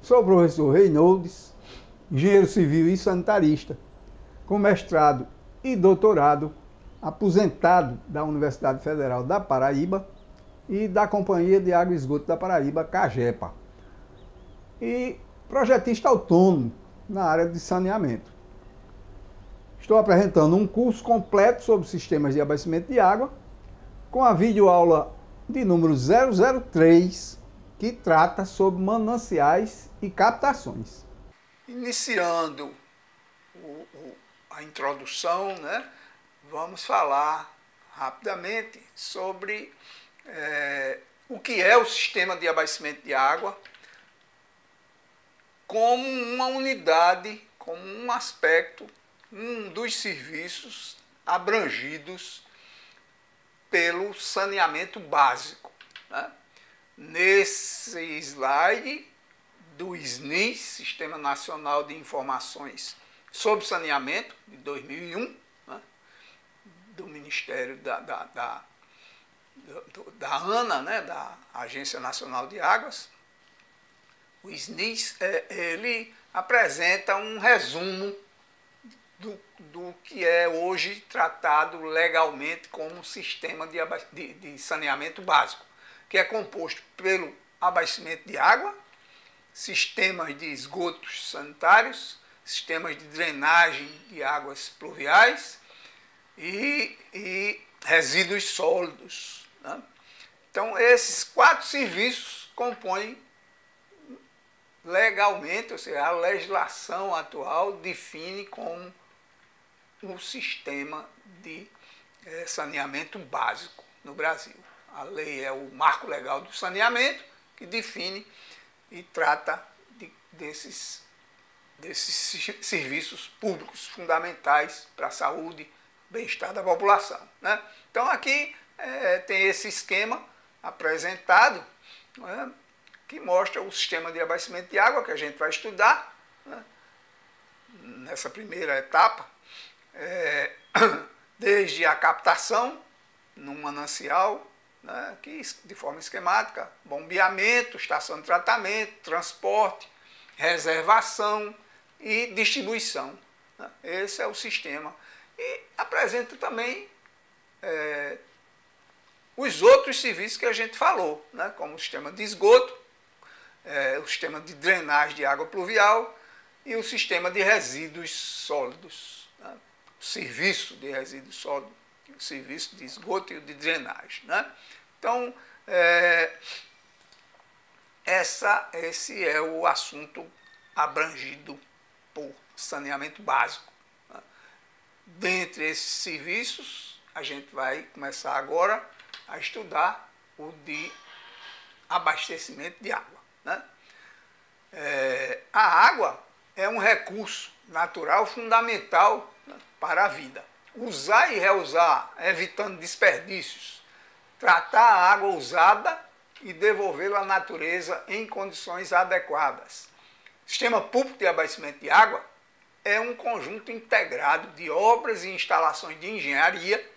Sou o professor Reinoldes, engenheiro civil e sanitarista, com mestrado e doutorado, aposentado da Universidade Federal da Paraíba e da Companhia de Água e Esgoto da Paraíba, CAGEPA, e projetista autônomo na área de saneamento. Estou apresentando um curso completo sobre sistemas de abastecimento de água, com a videoaula de número 003, que trata sobre mananciais e captações. Iniciando a introdução, né, vamos falar rapidamente sobre o que é o sistema de abastecimento de água como uma unidade, como um aspecto, um dos serviços abrangidos pelo saneamento básico, né? Nesse slide do SNIS, Sistema Nacional de Informações sobre Saneamento, de 2001, né? Do Ministério da ANA, né? Da Agência Nacional de Águas, o SNIS, ele apresenta um resumo do que é hoje tratado legalmente como sistema de saneamento básico, que é composto pelo abastecimento de água, sistemas de esgotos sanitários, sistemas de drenagem de águas pluviais e resíduos sólidos, né? Então, esses 4 serviços compõem legalmente, ou seja, a legislação atual define como o sistema de saneamento básico no Brasil. A lei é o marco legal do saneamento, que define e trata desses serviços públicos fundamentais para a saúde e bem-estar da população, né? Então aqui tem esse esquema apresentado, né, que mostra o sistema de abastecimento de água que a gente vai estudar, né, nessa primeira etapa, desde a captação no manancial, né, que de forma esquemática, bombeamento, estação de tratamento, transporte, reservação e distribuição, né? Esse é o sistema. E apresenta também os outros serviços que a gente falou, né, como o sistema de esgoto, o sistema de drenagem de água pluvial e o sistema de resíduos sólidos, né? O serviço de resíduos sólidos, o serviço de esgoto e o de drenagem, né? Então, esse é o assunto abrangido por saneamento básico, né? Dentre esses serviços, a gente vai começar agora a estudar o de abastecimento de água, né? A água é um recurso natural fundamental, né, para a vida. Usar e reusar, evitando desperdícios, tratar a água usada e devolvê-la à natureza em condições adequadas. O sistema público de abastecimento de água é um conjunto integrado de obras e instalações de engenharia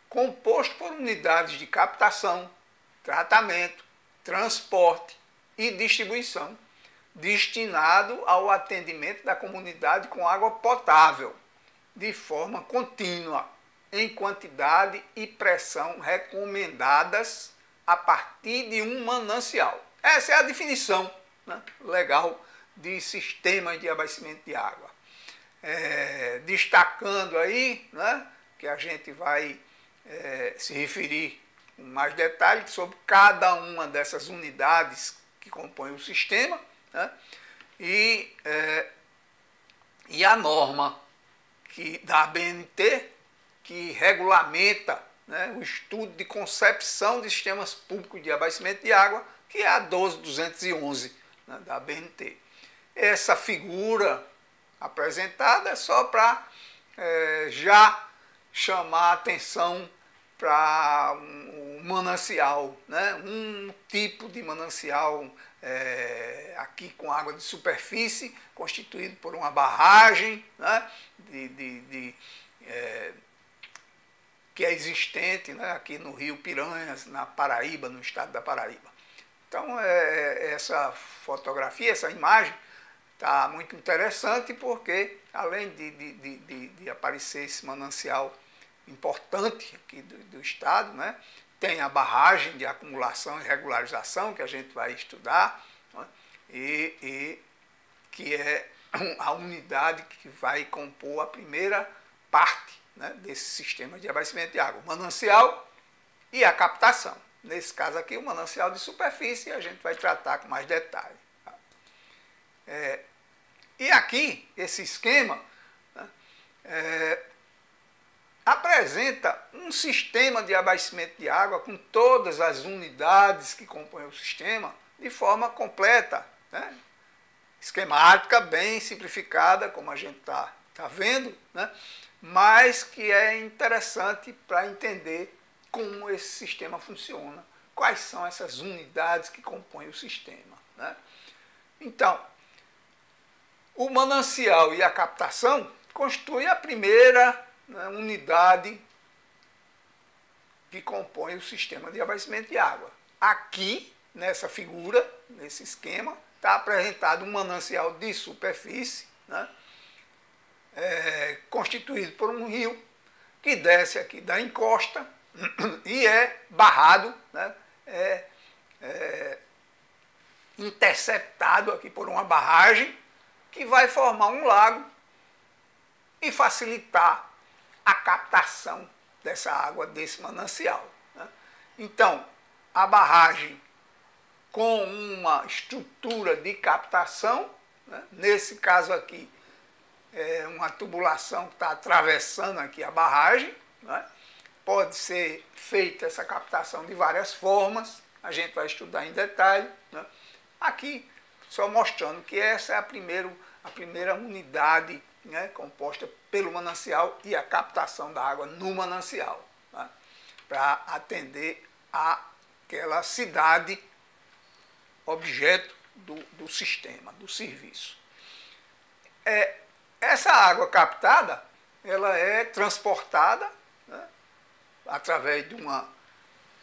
composto por unidades de captação, tratamento, transporte e distribuição, destinado ao atendimento da comunidade com água potável, de forma contínua, em quantidade e pressão recomendadas a partir de um manancial. Essa é a definição, né, legal de sistema de abastecimento de água. Destacando aí, né, que a gente vai se referir com mais detalhes sobre cada uma dessas unidades que compõem o sistema, né, e a norma da ABNT, que regulamenta, né, o estudo de concepção de sistemas públicos de abastecimento de água, que é a 12211, né, da ABNT. Essa figura apresentada é só para já chamar a atenção para um manancial, né, um tipo de manancial aqui com água de superfície, constituído por uma barragem, né, que é existente, né, aqui no Rio Piranhas, na Paraíba, no estado da Paraíba. Então, essa fotografia, essa imagem, está muito interessante porque, além de aparecer esse manancial importante aqui do estado, né, tem a barragem de acumulação e regularização, que a gente vai estudar, né, e que é a unidade que vai compor a primeira parte, né, desse sistema de abastecimento de água, o manancial e a captação. Nesse caso aqui, o manancial de superfície, a gente vai tratar com mais detalhe. Tá? E aqui, esse esquema, né, apresenta um sistema de abastecimento de água com todas as unidades que compõem o sistema de forma completa, né? Esquemática, bem simplificada, como a gente está vendo, né? Mas que é interessante para entender como esse sistema funciona, quais são essas unidades que compõem o sistema, né? Então, o manancial e a captação constituem a primeira, né, unidade que compõe o sistema de abastecimento de água. Aqui, nessa figura, nesse esquema, está apresentado um manancial de superfície, né, constituído por um rio que desce aqui da encosta e é barrado, né, interceptado aqui por uma barragem que vai formar um lago e facilitar a captação dessa água desse manancial, né? Então, a barragem com uma estrutura de captação, né? Nesse caso aqui, é uma tubulação que está atravessando aqui a barragem, né? Pode ser feita essa captação de várias formas, a gente vai estudar em detalhe, né? Aqui, só mostrando que essa é a primeira unidade, né, composta pelo manancial e a captação da água no manancial, tá? Para atender àquela cidade objeto do sistema, do serviço. Essa água captada, ela é transportada, né, através de uma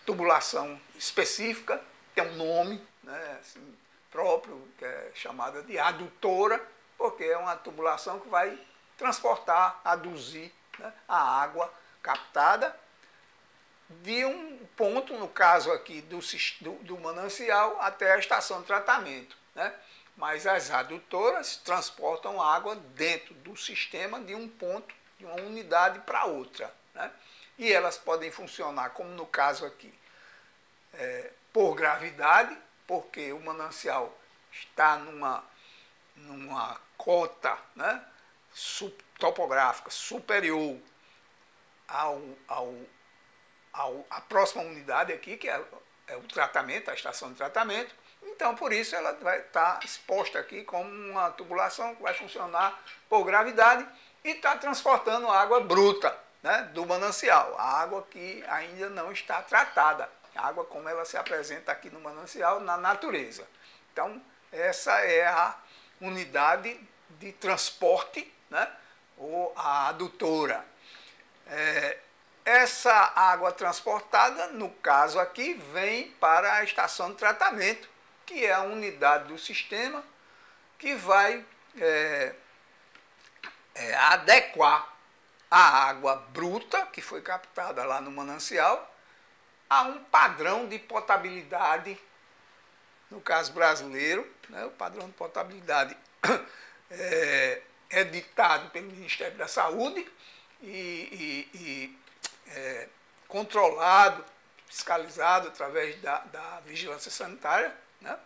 tubulação específica, que tem um nome, né, assim, próprio, que é chamada de adutora, porque é uma tubulação que vai transportar, aduzir, né, a água captada de um ponto, no caso aqui do manancial, até a estação de tratamento, né? Mas as adutoras transportam água dentro do sistema de um ponto, de uma unidade para outra, né? E elas podem funcionar, como no caso aqui, por gravidade, porque o manancial está numa cota, né, topográfica superior à próxima unidade aqui, que é o tratamento, a estação de tratamento. Então, por isso, ela vai estar exposta aqui como uma tubulação que vai funcionar por gravidade e está transportando água bruta, né, do manancial, a água que ainda não está tratada, a água como ela se apresenta aqui no manancial, na natureza. Então, essa é a unidade de transporte, né, ou a adutora. Essa água transportada, no caso aqui, vem para a estação de tratamento, que é a unidade do sistema que vai adequar a água bruta, que foi captada lá no manancial, a um padrão de potabilidade, no caso brasileiro, né, o padrão de potabilidade é ditado pelo Ministério da Saúde e controlado, fiscalizado através da vigilância sanitária, né?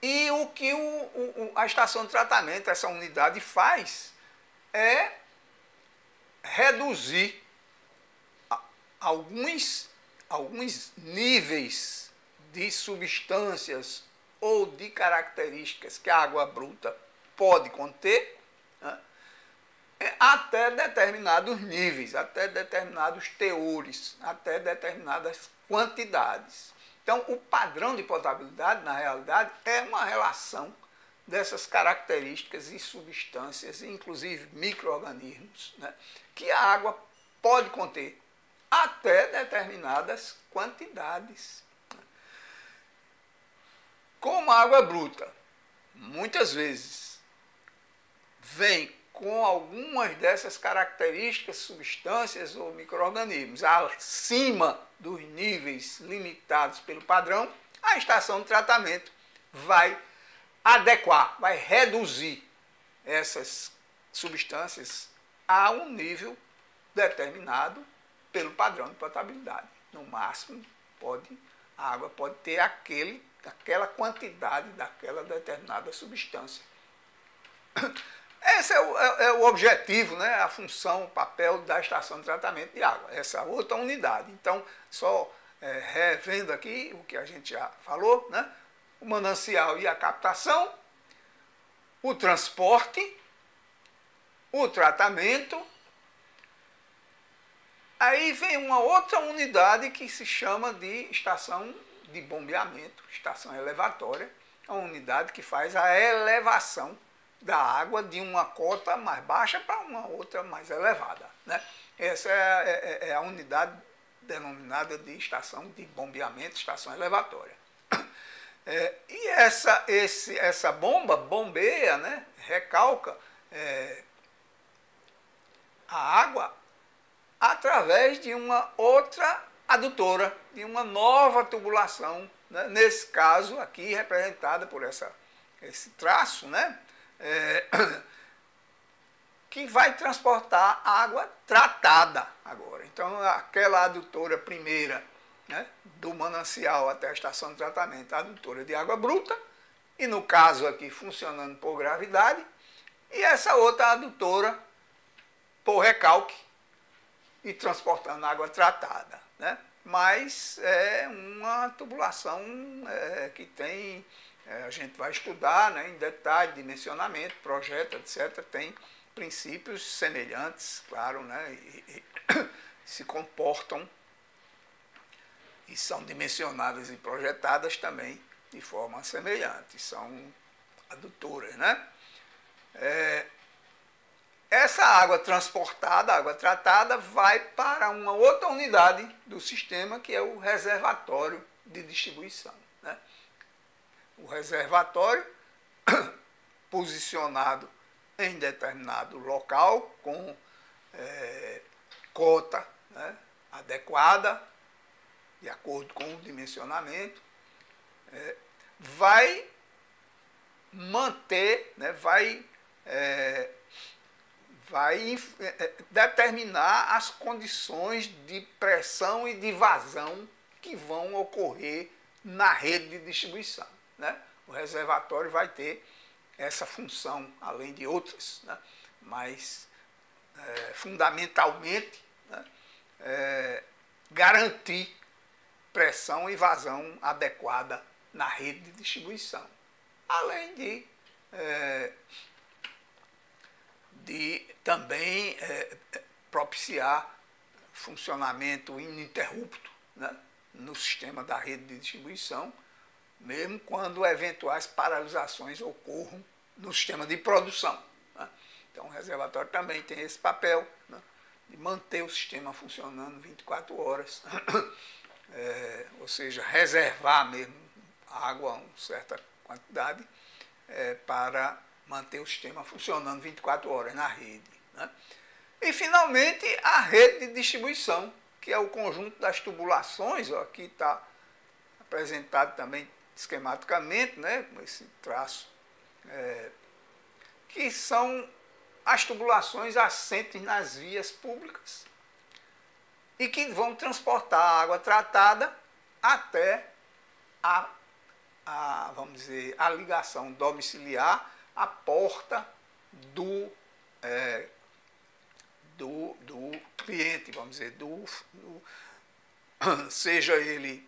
E o que a estação de tratamento, essa unidade, faz é reduzir alguns níveis de substâncias ou de características que a água bruta pode conter, né, até determinados níveis, até determinados teores, até determinadas quantidades. Então, o padrão de potabilidade, na realidade, é uma relação dessas características e substâncias, inclusive micro-organismos, né, que a água pode conter, até determinadas quantidades. Como a água bruta, muitas vezes, vem com algumas dessas características, substâncias ou micro-organismos acima dos níveis limitados pelo padrão, a estação de tratamento vai adequar, vai reduzir essas substâncias a um nível determinado pelo padrão de potabilidade. No máximo, a água pode ter aquela quantidade daquela determinada substância. Esse é o objetivo, né? A função, o papel da estação de tratamento de água, essa outra unidade. Então, só revendo aqui o que a gente já falou, né? O manancial e a captação, o transporte, o tratamento. Aí vem uma outra unidade que se chama de estação de bombeamento, estação elevatória, é uma unidade que faz a elevação da água de uma cota mais baixa para uma outra mais elevada, né? Essa é a unidade denominada de estação de bombeamento, estação elevatória. E essa bomba bombeia, né, recalca a água através de uma outra adutora, de uma nova tubulação, né? Nesse caso aqui representada por esse traço, né? Que vai transportar água tratada agora. Então, aquela adutora primeira, né, do manancial até a estação de tratamento, a adutora de água bruta, e no caso aqui funcionando por gravidade, e essa outra adutora por recalque e transportando água tratada, né? Mas é uma tubulação que tem, a gente vai estudar, né, em detalhe, dimensionamento, projeto, etc. Tem princípios semelhantes, claro, né, e se comportam e são dimensionadas e projetadas também de forma semelhante, são adutoras, né? Essa água transportada, água tratada, vai para uma outra unidade do sistema, que é o reservatório de distribuição, né? O reservatório, posicionado em determinado local, com cota, né, adequada, de acordo com o dimensionamento, vai manter, né, vai determinar as condições de pressão e de vazão que vão ocorrer na rede de distribuição, né? O reservatório vai ter essa função, além de outras, né? Mas fundamentalmente, né, garantir pressão e vazão adequada na rede de distribuição, além de também propiciar funcionamento ininterrupto, né, no sistema da rede de distribuição, mesmo quando eventuais paralisações ocorram no sistema de produção, né? Então o reservatório também tem esse papel, né, de manter o sistema funcionando 24 horas, ou seja, reservar mesmo água, uma certa quantidade, para manter o sistema funcionando 24 horas na rede, né? E, finalmente, a rede de distribuição, que é o conjunto das tubulações, ó, aqui está apresentado também esquematicamente, né, com esse traço, que são as tubulações assentes nas vias públicas e que vão transportar a água tratada até vamos dizer, a ligação domiciliar, a porta do cliente, vamos dizer, seja ele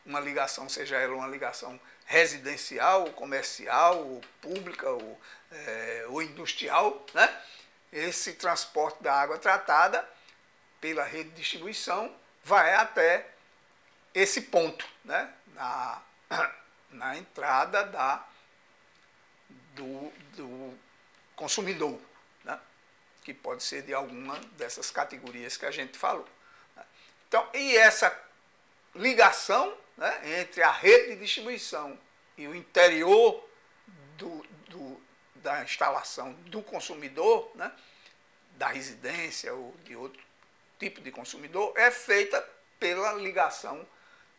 uma ligação, seja ela uma ligação residencial, comercial, ou pública, ou industrial, né? Esse transporte da água tratada pela rede de distribuição vai até esse ponto, né? Na entrada do consumidor, né? que pode ser de alguma dessas categorias que a gente falou. Então, e essa ligação, né, entre a rede de distribuição e o interior da instalação do consumidor, né, da residência ou de outro tipo de consumidor, é feita pela ligação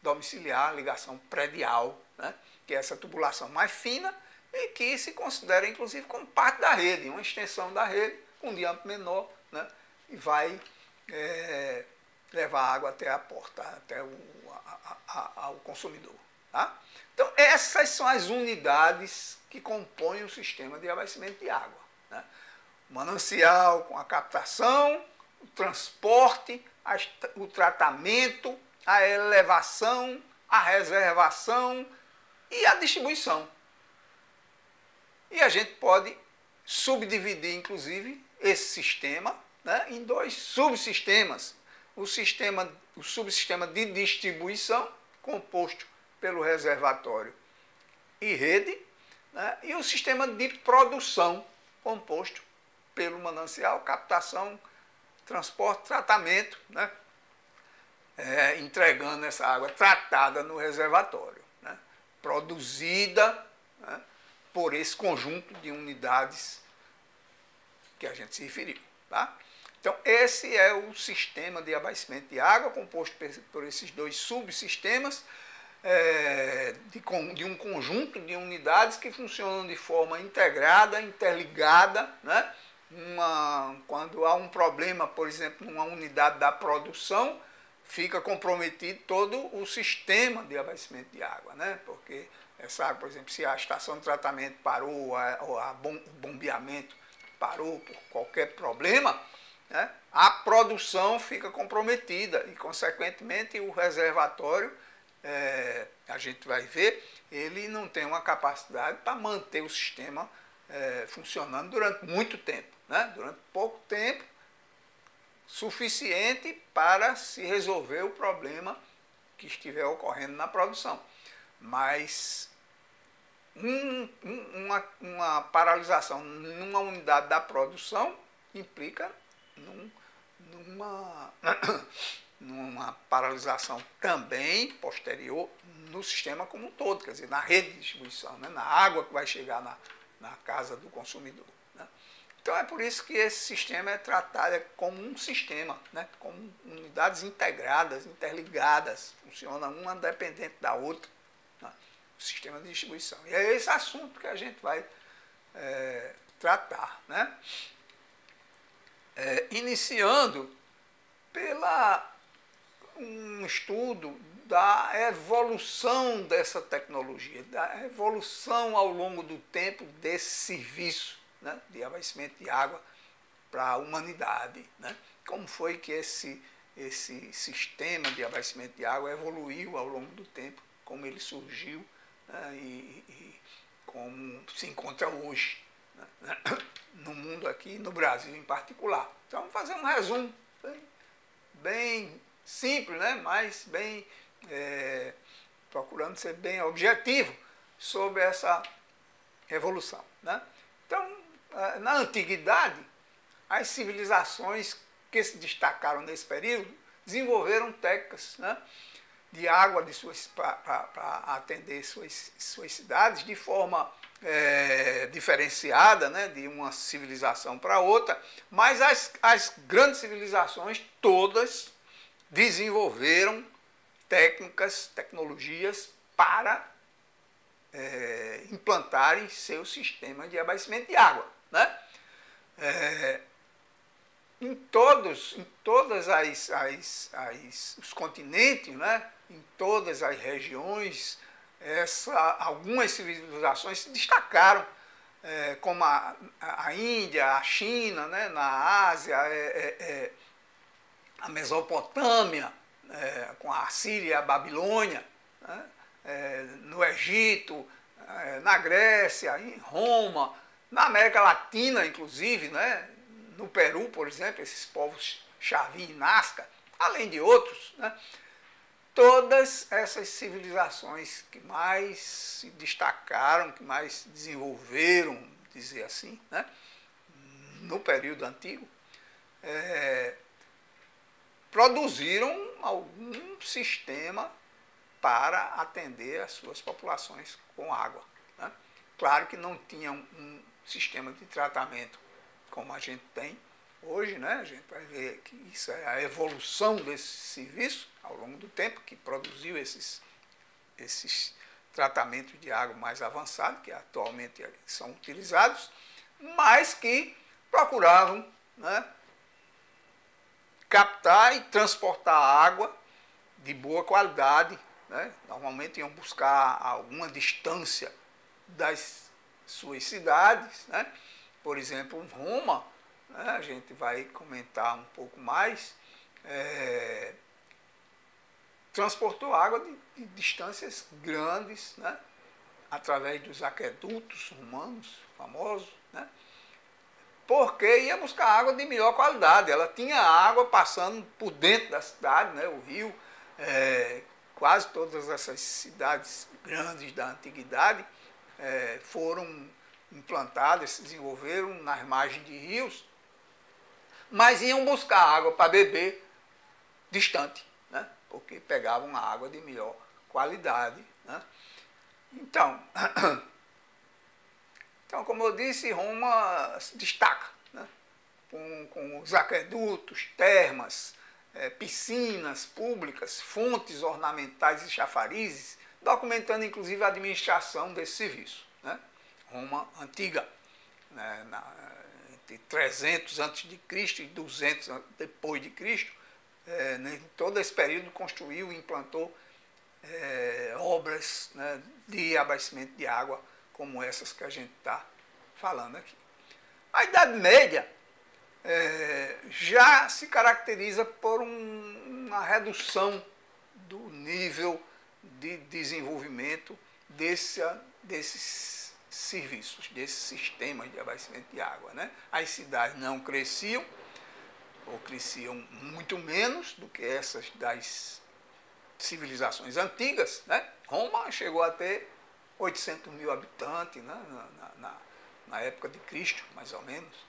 domiciliar, ligação predial, né, que é essa tubulação mais fina e que se considera, inclusive, como parte da rede, uma extensão da rede com um diâmetro menor, né, e vai levar água até a porta, até ao consumidor. Tá? Então, essas são as unidades que compõem o sistema de abastecimento de água. Né? O manancial com a captação, o transporte, o tratamento, a elevação, a reservação e a distribuição. E a gente pode subdividir, inclusive, esse sistema, né, em dois subsistemas. O subsistema de distribuição, composto pelo reservatório e rede, né, e o sistema de produção, composto pelo manancial, captação, transporte, tratamento, né, entregando essa água tratada no reservatório, né, produzida, né, por esse conjunto de unidades que a gente se referiu. Tá? Então, esse é o sistema de abastecimento de água, composto por esses dois subsistemas, de um conjunto de unidades que funcionam de forma integrada, interligada. Né? Quando há um problema, por exemplo, numa unidade da produção, fica comprometido todo o sistema de abastecimento de água, né? Porque essa água, por exemplo, se a estação de tratamento parou, o bombeamento parou por qualquer problema, né, a produção fica comprometida e, consequentemente, o reservatório, a gente vai ver, ele não tem uma capacidade para manter o sistema funcionando durante muito tempo, né? Durante pouco tempo, suficiente para se resolver o problema que estiver ocorrendo na produção. Mas uma paralisação numa unidade da produção implica numa paralisação também posterior no sistema como um todo, quer dizer, na rede de distribuição, né, na água que vai chegar na casa do consumidor. Né? Então é por isso que esse sistema é tratado como um sistema, né, como unidades integradas, interligadas, funcionam uma dependente da outra, né, o sistema de distribuição. E é esse assunto que a gente vai tratar, né? Iniciando um estudo da evolução dessa tecnologia, da evolução ao longo do tempo desse serviço, né, de abastecimento de água para a humanidade. Né? Como foi que esse sistema de abastecimento de água evoluiu ao longo do tempo, como ele surgiu, né, e como se encontra hoje, né, no mundo aqui, no Brasil em particular. Então, vamos fazer um resumo bem simples, né, mas bem procurando ser bem objetivo sobre essa evolução. Né? Então, na antiguidade, as civilizações que se destacaram nesse período desenvolveram técnicas, né, de água para atender suas cidades de forma diferenciada, né, de uma civilização para outra, mas as grandes civilizações todas desenvolveram tecnologias para implantarem seu sistema de abastecimento de água. Né? Em todos os continentes, né, em todas as regiões, algumas civilizações se destacaram, como a Índia, a China, né, na Ásia, a Mesopotâmia, com a Síria e a Babilônia, né, no Egito, na Grécia, em Roma, na América Latina, inclusive, né, no Peru, por exemplo, esses povos Xavi e Nazca, além de outros, né, todas essas civilizações que mais se destacaram, que mais desenvolveram, dizer assim, né, no período antigo, produziram algum sistema para atender as suas populações com água, né? Claro que não tinham um sistema de tratamento como a gente tem hoje, né? A gente vai ver que isso é a evolução desse serviço ao longo do tempo, que produziu esses tratamentos de água mais avançados, que atualmente são utilizados, mas que procuravam, né, captar e transportar água de boa qualidade, né? Normalmente iam buscar alguma distância das suas cidades, né? Por exemplo, Roma, né, a gente vai comentar um pouco mais, transportou água de distâncias grandes, né, através dos aquedutos romanos famosos, né, porque ia buscar água de melhor qualidade. Ela tinha água passando por dentro da cidade, né, o rio, quase todas essas cidades grandes da antiguidade foram implantadas, se desenvolveram nas margens de rios, mas iam buscar água para beber distante, né? Porque pegavam a água de melhor qualidade, né? Então, como eu disse, Roma se destaca, né? Com os aquedutos, termas, piscinas públicas, fontes ornamentais e chafarizes, documentando inclusive a administração desse serviço, né? Roma antiga, né? Entre 300 a.C. e 200 depois de Cristo, em todo esse período construiu e implantou obras, né, de abastecimento de água como essas que a gente está falando aqui. A Idade Média já se caracteriza por uma redução do nível de desenvolvimento desses serviços, desses sistemas de abastecimento de água, né? As cidades não cresciam, ou cresciam muito menos do que essas das civilizações antigas, né? Roma chegou a ter 800 mil habitantes, né? na época de Cristo, mais ou menos.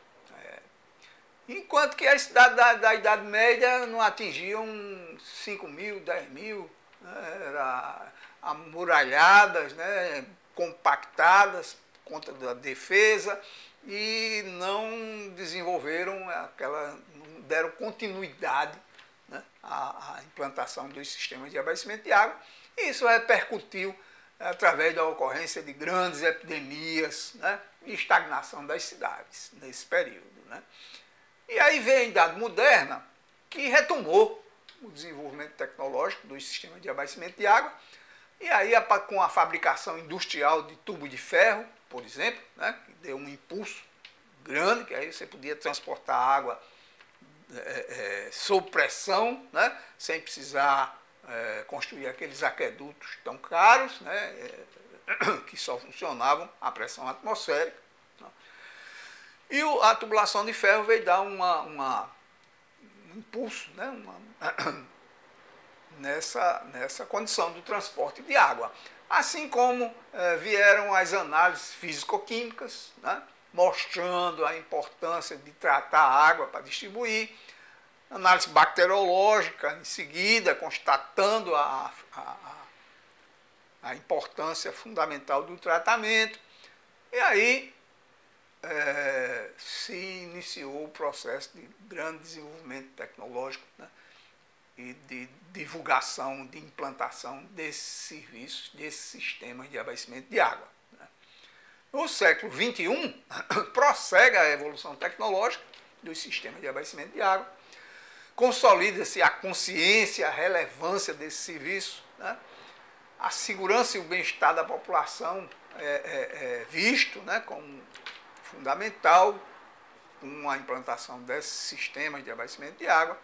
Enquanto que as cidades da Idade Média não atingiam 5 mil, 10 mil, né? Era amuralhadas, né? Compactadas por conta da defesa, e não desenvolveram não deram continuidade, né, à implantação dos sistemas de abastecimento de água. E isso repercutiu através da ocorrência de grandes epidemias, né, e estagnação das cidades nesse período, né. E aí vem a Idade Moderna, que retomou o desenvolvimento tecnológico dos sistemas de abastecimento de água, e aí com a fabricação industrial de tubo de ferro, por exemplo, né, que deu um impulso grande, que aí você podia transportar água sob pressão, né, sem precisar construir aqueles aquedutos tão caros, né, que só funcionavam à pressão atmosférica. Né. E a tubulação de ferro veio dar um impulso, né, nessa condição do transporte de água. Assim como vieram as análises físico-químicas, né, mostrando a importância de tratar a água para distribuir, análise bacteriológica em seguida, constatando a importância fundamental do tratamento, e aí se iniciou o processo de grande desenvolvimento tecnológico, né, e de divulgação, de implantação desses serviços, desses sistemas de abastecimento de água. No século XXI, prossegue a evolução tecnológica dos sistemas de abastecimento de água, consolida-se a consciência, a relevância desse serviço, né? A segurança e o bem-estar da população visto, né, como fundamental com a implantação desses sistemas de abastecimento de água.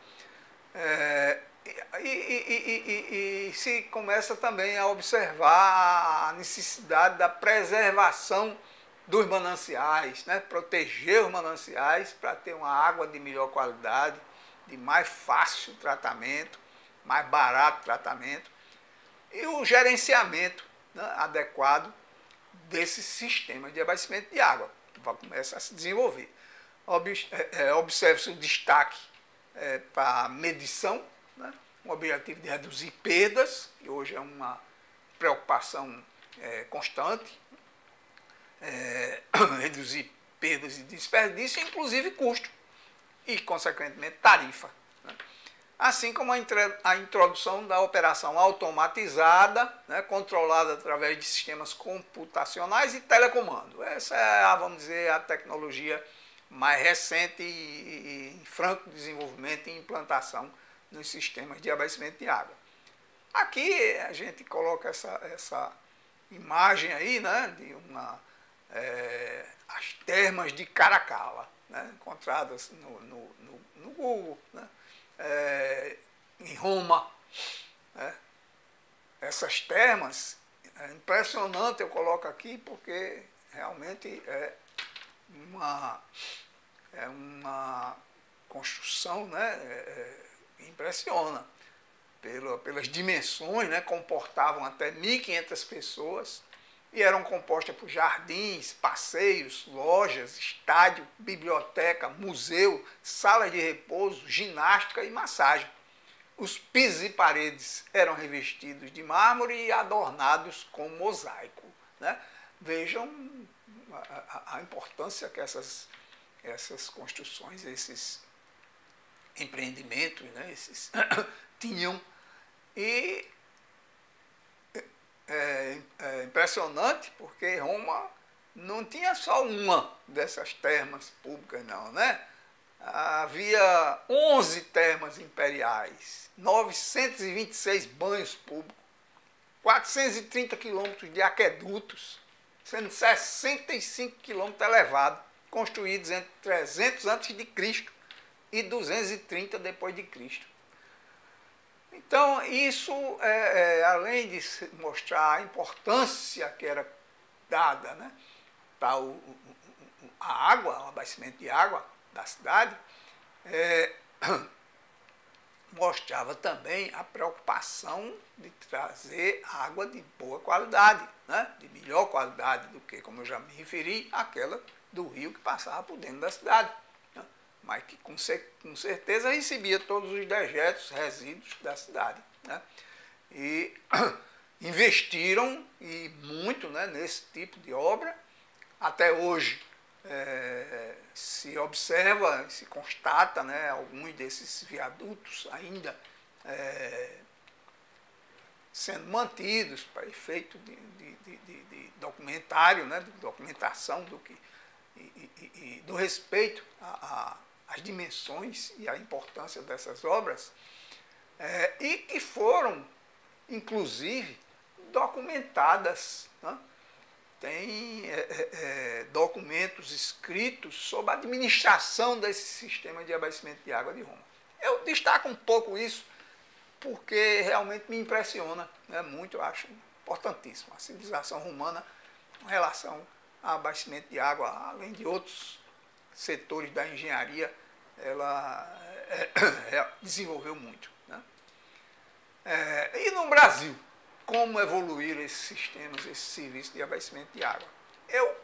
E se começa também a observar a necessidade da preservação dos mananciais, né? Proteger os mananciais para ter uma água de melhor qualidade, de mais fácil tratamento, mais barato tratamento, e o gerenciamento, né, adequado desses sistemas de abastecimento de água, que vai começar a se desenvolver. Observe-se o destaque para a medição, né? Com o objetivo de reduzir perdas, que hoje é uma preocupação constante, reduzir perdas e desperdício, inclusive custo e, consequentemente, tarifa, né? Assim como a introdução da operação automatizada, né, controlada através de sistemas computacionais e telecomando. Essa é, vamos dizer, a tecnologia mais recente e em franco desenvolvimento e implantação nos sistemas de abastecimento de água. Aqui a gente coloca essa imagem aí, né, de as termas de Caracalla, né, encontradas no Google, né, em Roma. Né. Essas termas, é impressionante, eu coloco aqui porque realmente é uma construção, né, impressiona. Pelas dimensões, né, comportavam até 1.500 pessoas e eram compostas por jardins, passeios, lojas, estádio, biblioteca, museu, sala de repouso, ginástica e massagem. Os pisos e paredes eram revestidos de mármore e adornados com mosaico, né? Vejam a importância que essas construções, esses empreendimentos, né, tinham. E é impressionante porque Roma não tinha só uma dessas termas públicas, não, né? Havia 11 termas imperiais, 926 banhos públicos, 430 quilômetros de aquedutos, sendo 65 quilômetros elevados, construídos entre 300 a.C. e 230 depois de Cristo. Então, isso, além de mostrar a importância que era dada, né, para a água, o abastecimento de água da cidade, mostrava também a preocupação de trazer água de boa qualidade, né, de melhor qualidade do que, como eu já me referi, aquela do rio que passava por dentro da cidade, mas que com certeza recebia todos os dejetos, resíduos da cidade, né? E investiram e muito, né, nesse tipo de obra. Até hoje se observa, se constata, né, alguns desses viadutos ainda sendo mantidos para efeito de documentário, né, de documentação do respeito às dimensões e à importância dessas obras, e que foram, inclusive, documentadas, né? Tem documentos escritos sobre a administração desse sistema de abastecimento de água de Roma. Eu destaco um pouco isso porque realmente me impressiona, né, muito, eu acho importantíssimo. A civilização romana, com relação ao abastecimento de água, além de outros setores da engenharia, ela desenvolveu muito, né? E no Brasil, como evoluíram esses sistemas, esses serviços de abastecimento de água? Eu,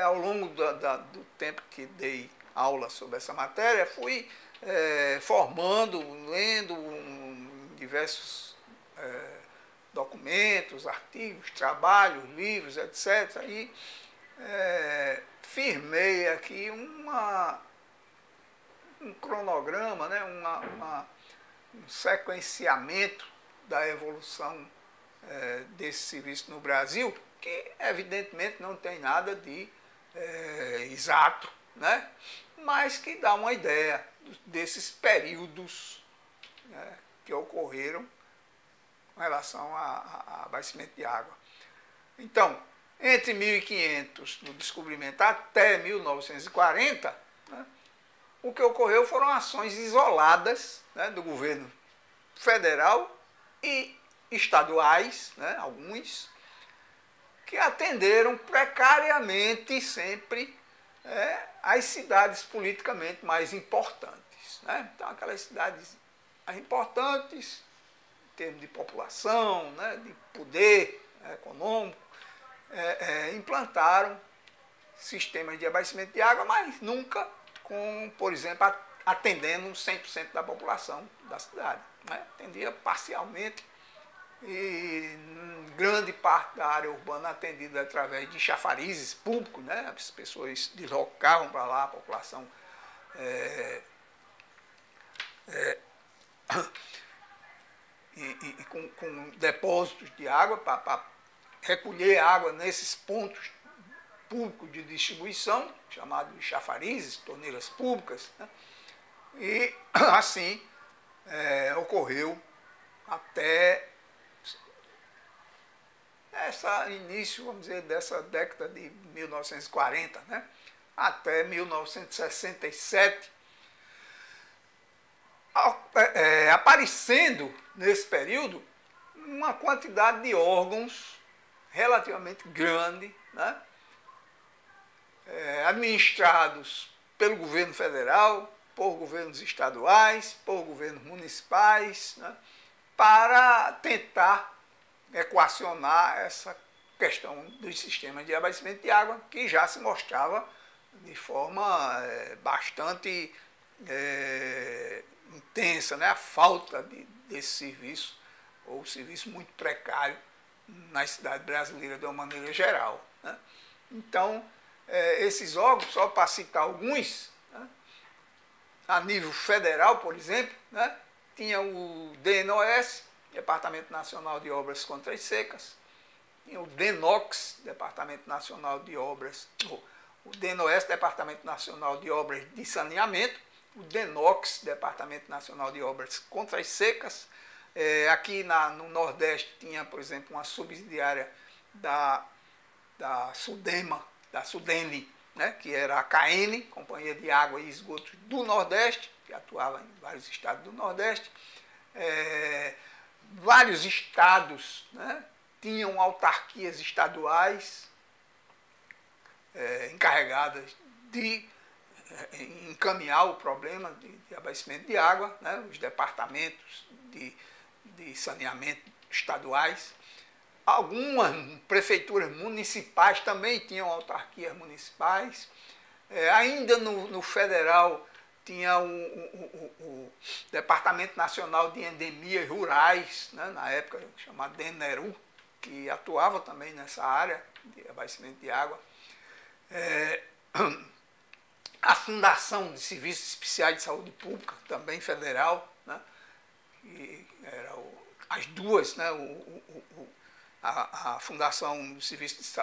ao longo do tempo que dei aula sobre essa matéria, fui formando, lendo diversos documentos, artigos, trabalhos, livros, etc. E firmei aqui um cronograma, né, um sequenciamento da evolução desse serviço no Brasil, que evidentemente não tem nada de exato, né, mas que dá uma ideia desses períodos, né, que ocorreram com relação a abastecimento de água. Então, entre 1500, no descobrimento, até 1940, né, o que ocorreu foram ações isoladas, né, do governo federal e estaduais, né, alguns, que atenderam precariamente sempre as cidades politicamente mais importantes, né? Então, aquelas cidades mais importantes, em termos de população, né, de poder econômico, implantaram sistemas de abastecimento de água, mas nunca com, por exemplo, atendendo 100% da população da cidade. Né? Atendia parcialmente e grande parte da área urbana atendida através de chafarizes públicos, né? As pessoas deslocavam para lá, a população e com depósitos de água para recolher água nesses pontos públicos de distribuição, chamados de chafarizes, torneiras públicas, né? E assim ocorreu até início, vamos dizer, dessa década de 1940, né? Até 1967, aparecendo nesse período uma quantidade de órgãos relativamente grande, né? Administrados pelo governo federal, por governos estaduais, por governos municipais, né? Para tentar equacionar essa questão dos sistemas de abastecimento de água, que já se mostrava de forma bastante intensa, né? A falta desse serviço, ou serviço muito precário nas cidades brasileiras de uma maneira geral, né? Então, esses órgãos, só para citar alguns, né? A nível federal, por exemplo, né? Tinha o DNOS, Departamento Nacional de Obras Contra as Secas, tinha o DENOX, Departamento Nacional de Obras, o DNOS, Departamento Nacional de Obras de Saneamento, o DENOX, Departamento Nacional de Obras Contra as Secas. Aqui no Nordeste tinha, por exemplo, uma subsidiária da Sudene, né, que era a CAEN, Companhia de Água e Esgotos do Nordeste, que atuava em vários estados do Nordeste. Vários estados, né, tinham autarquias estaduais encarregadas de encaminhar o problema de abastecimento de água, né, os departamentos de saneamento estaduais. Algumas prefeituras municipais também tinham autarquias municipais. Ainda no federal tinha o Departamento Nacional de Endemias Rurais, né, na época chamado DENERU, que atuava também nessa área de abastecimento de água. A Fundação de Serviços Especiais de Saúde Pública, também federal, né, que era as duas, né, a Fundação de Serviços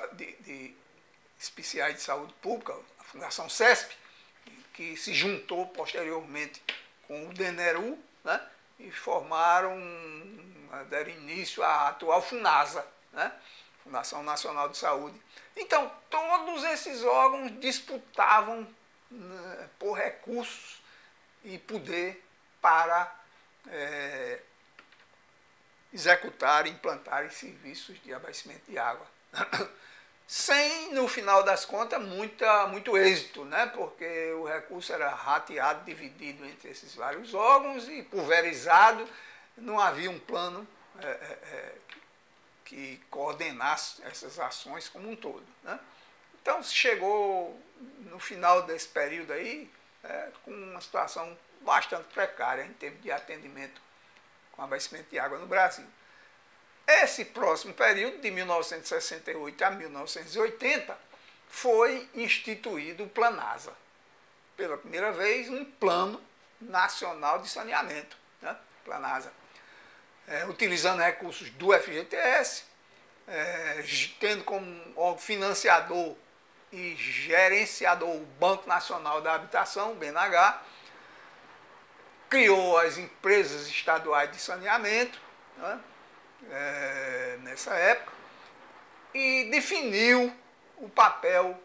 Especiais de Saúde Pública, a Fundação CESP, que se juntou posteriormente com o DENERU, né, e deram início à atual FUNASA, né, Fundação Nacional de Saúde. Então, todos esses órgãos disputavam, né, por recursos e poder para executar e implantar serviços de abastecimento de água. Sem, no final das contas, muito êxito, né? Porque o recurso era rateado, dividido entre esses vários órgãos e pulverizado, não havia um plano que coordenasse essas ações como um todo, né? Então, se chegou no final desse período aí, com uma situação bastante precária em termos de atendimento com abastecimento de água no Brasil. Esse próximo período, de 1968 a 1980, foi instituído o Planasa. Pela primeira vez, um Plano Nacional de Saneamento, né? Planasa. Utilizando recursos do FGTS, tendo como financiador e gerenciador o Banco Nacional da Habitação, o BNH, criou as empresas estaduais de saneamento, né, nessa época, e definiu o papel,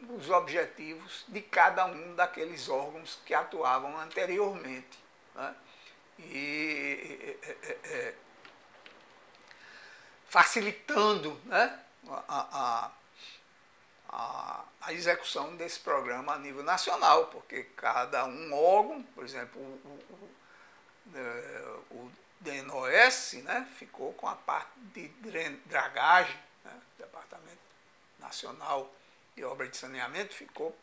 os objetivos de cada um daqueles órgãos que atuavam anteriormente, né, facilitando, né, a execução desse programa a nível nacional, porque cada um órgão, por exemplo, o DNOS, né, ficou com a parte de dragagem, né, Departamento Nacional de de obra de saneamento ficou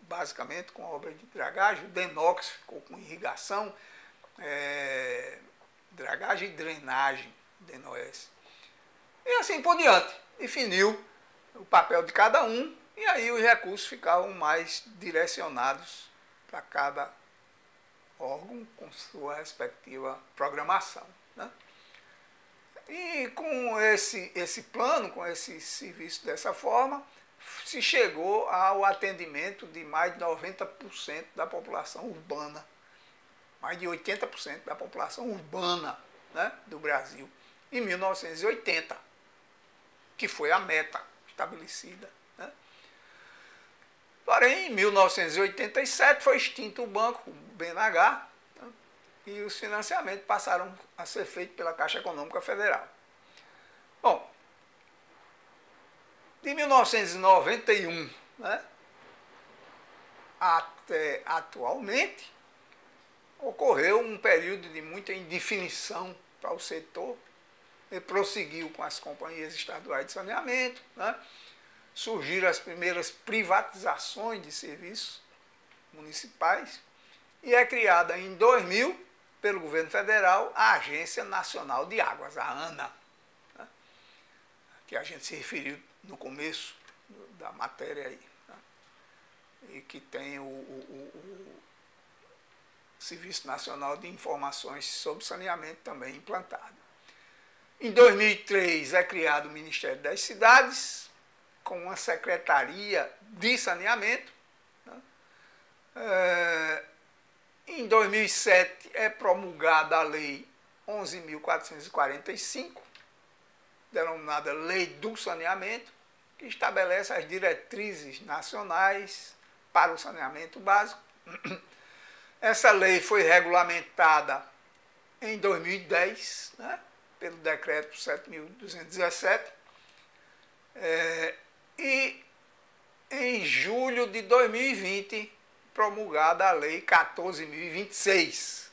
basicamente com obra de dragagem, o DENOX ficou com irrigação, dragagem e drenagem, DENOS. E assim por diante, definiu o papel de cada um, e aí os recursos ficavam mais direcionados para cada órgão com sua respectiva programação, né? E com esse plano, com esse serviço dessa forma, se chegou ao atendimento de mais de 90% da população urbana, mais de 80% da população urbana, né, do Brasil, em 1980, que foi a meta estabelecida, né? Porém, em 1987 foi extinto o banco, o BNH, né, e os financiamentos passaram a ser feitos pela Caixa Econômica Federal. Bom, de 1991, né, até atualmente, ocorreu um período de muita indefinição para o setor. Ele prosseguiu com as companhias estaduais de saneamento, né? Surgiram as primeiras privatizações de serviços municipais e é criada em 2000, pelo governo federal, a Agência Nacional de Águas, a ANA, né, que a gente se referiu no começo da matéria aí, né, e que tem o Serviço Nacional de Informações sobre Saneamento também implantado. Em 2003 é criado o Ministério das Cidades, com uma Secretaria de Saneamento, né? Em 2007 é promulgada a Lei 11.445, denominada Lei do Saneamento, que estabelece as diretrizes nacionais para o saneamento básico. Essa lei foi regulamentada em 2010, né, pelo Decreto 7.217, e em julho de 2020, promulgada a Lei 14.026,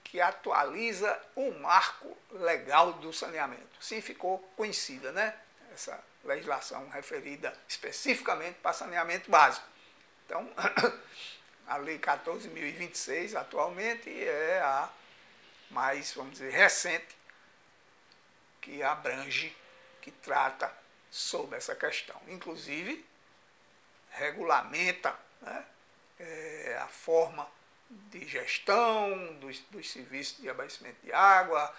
que atualiza o marco legal do saneamento. Assim ficou conhecida, né, essa legislação referida especificamente para saneamento básico. Então, a Lei 14.026 atualmente é a mais, vamos dizer, recente, que abrange, que trata sobre essa questão. Inclusive, regulamenta, né, a forma de gestão dos serviços de abastecimento de água,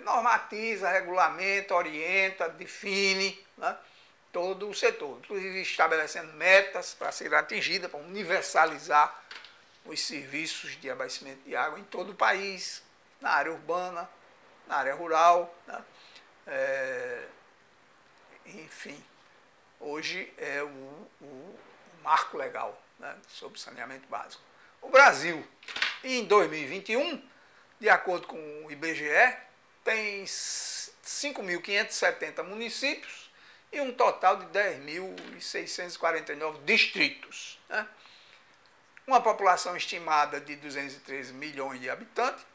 normatiza, regulamenta, orienta, define, né, todo o setor, inclusive estabelecendo metas para serem atingidas, para universalizar os serviços de abastecimento de água em todo o país, na área urbana, na área rural, né? Enfim, hoje é o marco legal, né, sobre saneamento básico. O Brasil, em 2021, de acordo com o IBGE, tem 5.570 municípios e um total de 10.649 distritos, né? Uma população estimada de 213 milhões de habitantes.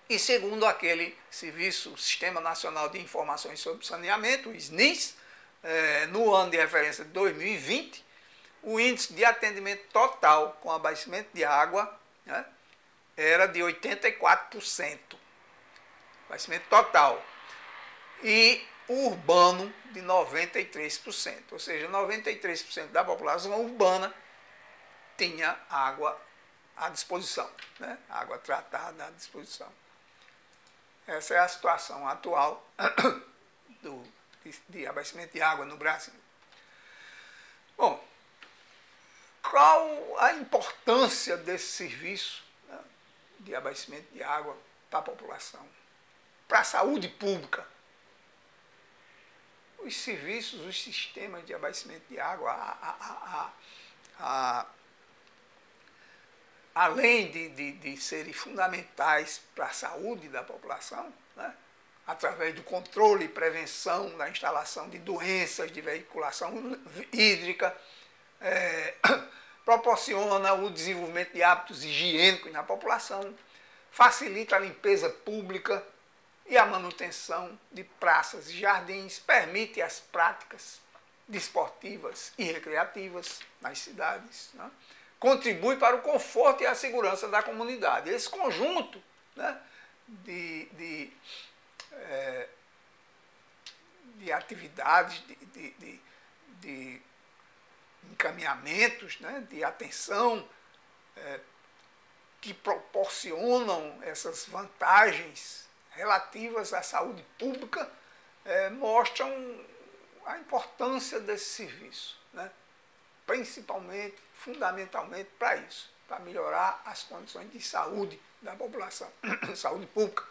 E segundo aquele serviço, o Sistema Nacional de Informações sobre Saneamento, o SNIS, no ano de referência de 2020, o índice de atendimento total com abastecimento de água, né, era de 84%. Abastecimento total. E o urbano de 93%. Ou seja, 93% da população urbana tinha água à disposição, né, água tratada à disposição. Essa é a situação atual de abastecimento de água no Brasil. Bom, qual a importância desse serviço, né, de abastecimento de água para a população, para a saúde pública? Os serviços, os sistemas de abastecimento de água, além de serem fundamentais para a saúde da população, né, através do controle e prevenção da instalação de doenças de veiculação hídrica, proporciona o desenvolvimento de hábitos higiênicos na população, facilita a limpeza pública e a manutenção de praças e jardins, permite as práticas desportivas e recreativas nas cidades, né? Contribui para o conforto e a segurança da comunidade. Esse conjunto, né, de atividades, de encaminhamentos, né, de atenção, que proporcionam essas vantagens relativas à saúde pública, mostram a importância desse serviço, né? Principalmente, fundamentalmente para isso, para melhorar as condições de saúde da população, saúde pública.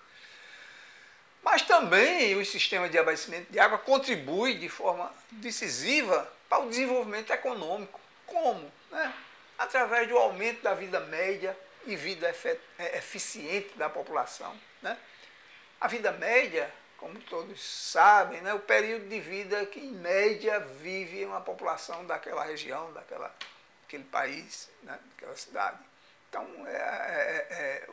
Mas também o sistema de abastecimento de água contribui de forma decisiva para o desenvolvimento econômico. Como? Né? Através do aumento da vida média e vida eficiente da população. Né? A vida média, como todos sabem, né, o período de vida que, em média, vive uma população daquela região, daquele país, né, daquela cidade. Então,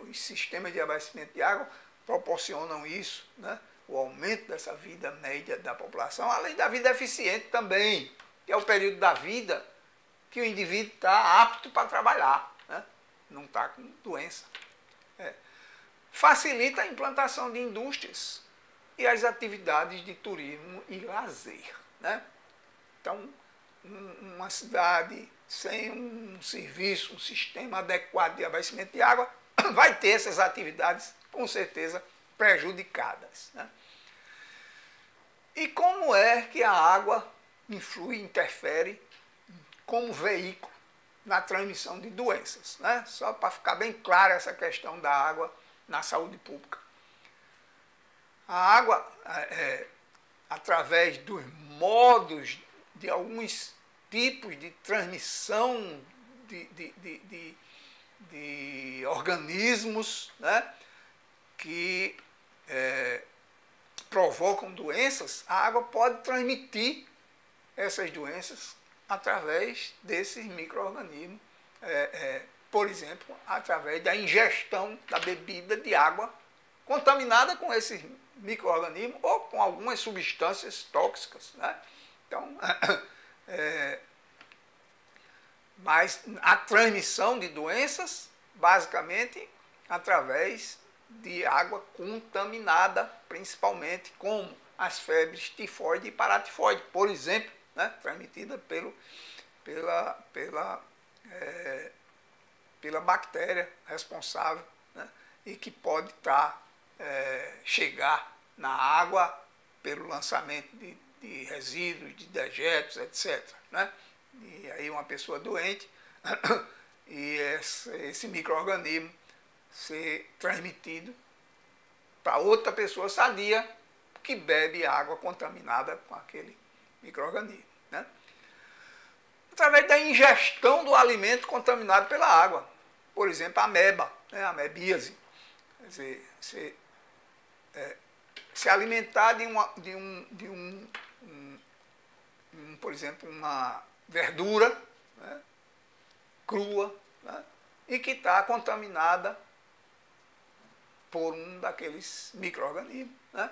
os sistemas de abastecimento de água proporcionam isso, né, o aumento dessa vida média da população, além da vida eficiente também, que é o período da vida que o indivíduo está apto para trabalhar, né, não está com doença. Facilita a implantação de indústrias e as atividades de turismo e lazer. Né? Então, uma cidade sem um serviço, um sistema adequado de abastecimento de água, vai ter essas atividades, com certeza, prejudicadas. Né? E como é que a água influi, interfere como veículo na transmissão de doenças? Né? Só para ficar bem clara essa questão da água na saúde pública. A água, através dos modos de alguns tipos de transmissão de organismos, né, que provocam doenças, a água pode transmitir essas doenças através desses micro-organismos, por exemplo, através da ingestão da bebida de água contaminada com esses micro-organismos ou com algumas substâncias tóxicas. Né? Então, mas a transmissão de doenças, basicamente, através de água contaminada, principalmente como as febres tifoide e paratifoide, por exemplo, né? Transmitida pela bactéria responsável, né? E que pode chegar na água pelo lançamento de resíduos, de dejetos, etc. Né? E aí uma pessoa doente e esse micro-organismo ser transmitido para outra pessoa sadia que bebe água contaminada com aquele micro-organismo. Né? Através da ingestão do alimento contaminado pela água. Por exemplo, a ameba, né? A amebíase. Quer dizer, se alimentar por exemplo, uma verdura, né, crua, né, e que está contaminada por um daqueles micro-organismos. Né?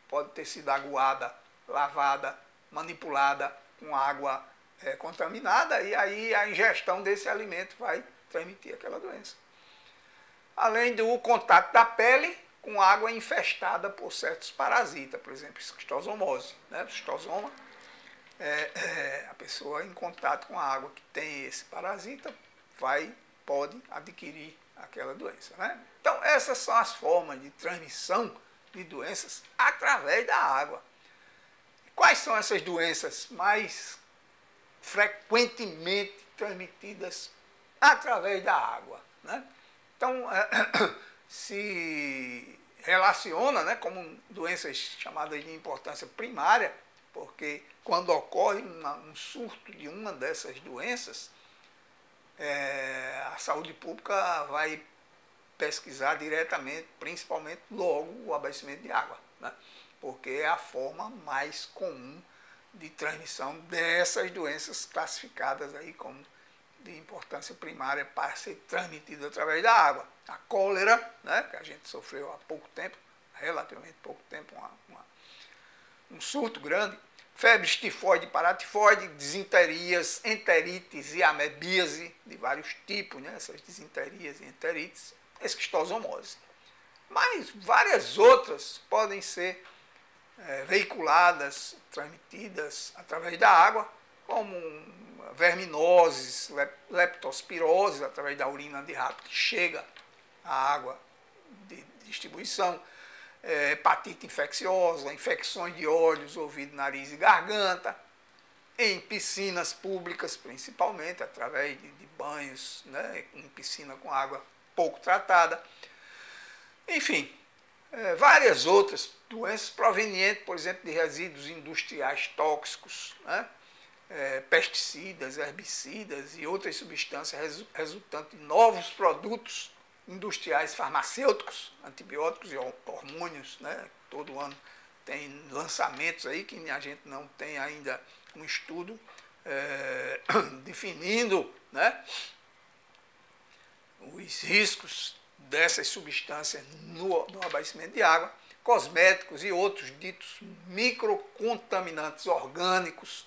Pode ter sido aguada, lavada, manipulada com água contaminada, e aí a ingestão desse alimento vai transmitir aquela doença. Além do contato da pele com água infestada por certos parasitas, por exemplo, esquistosomose. Né? O esquistosoma a pessoa em contato com a água que tem esse parasita pode adquirir aquela doença. Né? Então, essas são as formas de transmissão de doenças através da água. Quais são essas doenças mais frequentemente transmitidas através da água? Né? Então, se relaciona, né, como doenças chamadas de importância primária, porque quando ocorre um surto de uma dessas doenças, a saúde pública vai pesquisar diretamente, principalmente logo, o abastecimento de água, né? Porque é a forma mais comum de transmissão dessas doenças classificadas aí como de importância primária para ser transmitida através da água. A cólera, né, que a gente sofreu há pouco tempo, relativamente pouco tempo, um surto grande, febre tifoide e paratifoide, disenterias, enterites e amebíase de vários tipos, né? Essas disenterias e enterites, esquistosomose. Mas várias outras podem ser veiculadas, transmitidas através da água, como verminoses, leptospirose, através da urina de rato que chega à água de distribuição, hepatite infecciosa, infecções de olhos, ouvido, nariz e garganta, em piscinas públicas principalmente, através de banhos, né, em piscina com água pouco tratada. Enfim, várias outras doenças provenientes, por exemplo, de resíduos industriais tóxicos, né, pesticidas, herbicidas e outras substâncias resultantes de novos produtos industriais farmacêuticos, antibióticos e hormônios, né? Todo ano tem lançamentos aí que a gente não tem ainda um estudo definindo, né, os riscos dessas substâncias no abastecimento de água, cosméticos e outros ditos microcontaminantes orgânicos,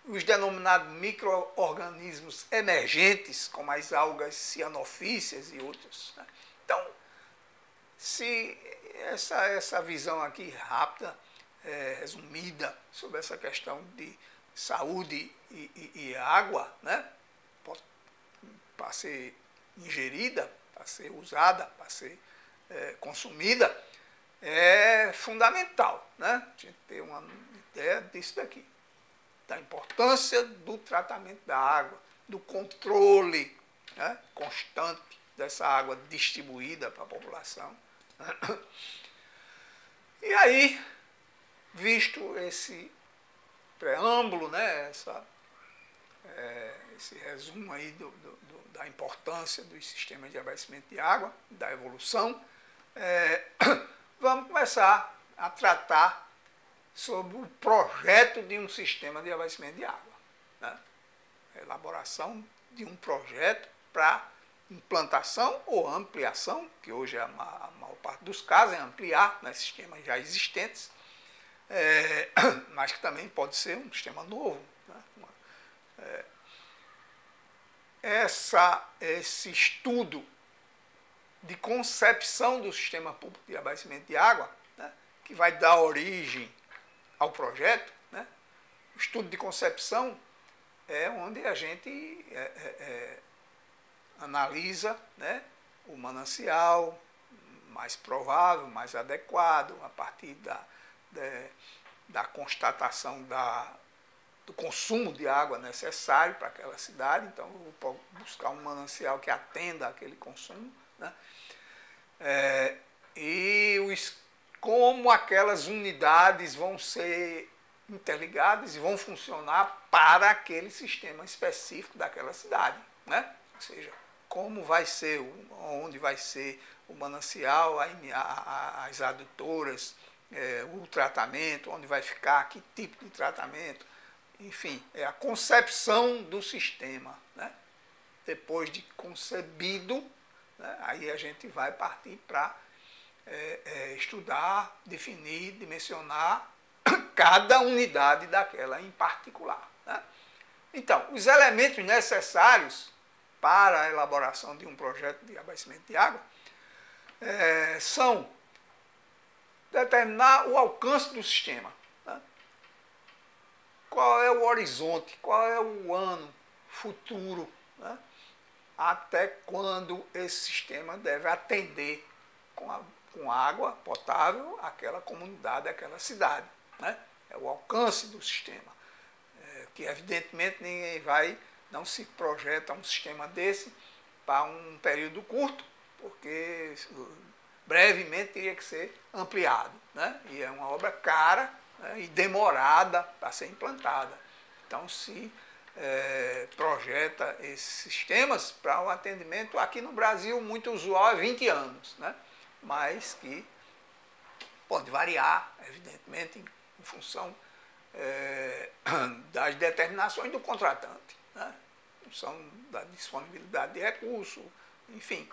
os denominados micro-organismos emergentes, como as algas cianofíceas e outros, né? Então, se essa visão aqui rápida, resumida, sobre essa questão de saúde e água, né, para ser ingerida, para ser usada, para ser consumida, é fundamental, né? A gente ter uma ideia disso daqui, da importância do tratamento da água, do controle, né, constante dessa água distribuída para a população. E aí, visto esse preâmbulo, né, esse resumo aí da importância dos sistemas de abastecimento de água, da evolução, vamos começar a tratar sobre o projeto de um sistema de abastecimento de água, né? A elaboração de um projeto para implantação ou ampliação, que hoje a maior parte dos casos é ampliar, né, sistemas já existentes, mas que também pode ser um sistema novo, né? Esse estudo de concepção do sistema público de abastecimento de água, né, que vai dar origem ao projeto, né? O estudo de concepção é onde a gente analisa, né, o manancial mais provável, mais adequado, a partir da constatação do consumo de água necessário para aquela cidade. Então, eu vou buscar um manancial que atenda àquele consumo, né? Como aquelas unidades vão ser interligadas e vão funcionar para aquele sistema específico daquela cidade, né? Ou seja, como vai ser, onde vai ser o manancial, as adutoras, o tratamento, onde vai ficar, que tipo de tratamento, enfim, é a concepção do sistema, né? Depois de concebido, né, aí a gente vai partir para estudar, definir, dimensionar cada unidade daquela em particular, né? Então, os elementos necessários para a elaboração de um projeto de abastecimento de água são determinar o alcance do sistema, né? Qual é o horizonte, qual é o ano futuro, né, até quando esse sistema deve atender com água potável aquela comunidade, aquela cidade, né? É o alcance do sistema, que evidentemente não se projeta um sistema desse para um período curto, porque brevemente teria que ser ampliado, né? E é uma obra cara, né, e demorada para ser implantada. Então, se projeta esses sistemas para o atendimento, aqui no Brasil, muito usual é 20 anos, né? Mas que pode variar, evidentemente, em função das determinações do contratante, né? Em função da disponibilidade de recursos, enfim,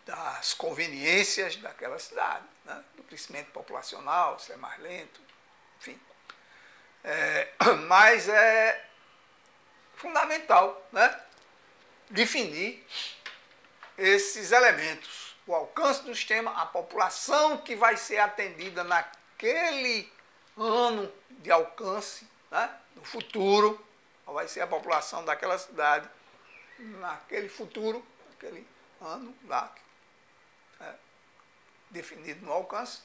das conveniências daquela cidade, né? Do crescimento populacional, se é mais lento, enfim. Mas é fundamental, né, definir esses elementos, o alcance do sistema, a população que vai ser atendida naquele ano de alcance, né, no futuro, qual vai ser a população daquela cidade naquele futuro, naquele ano lá, definido no alcance.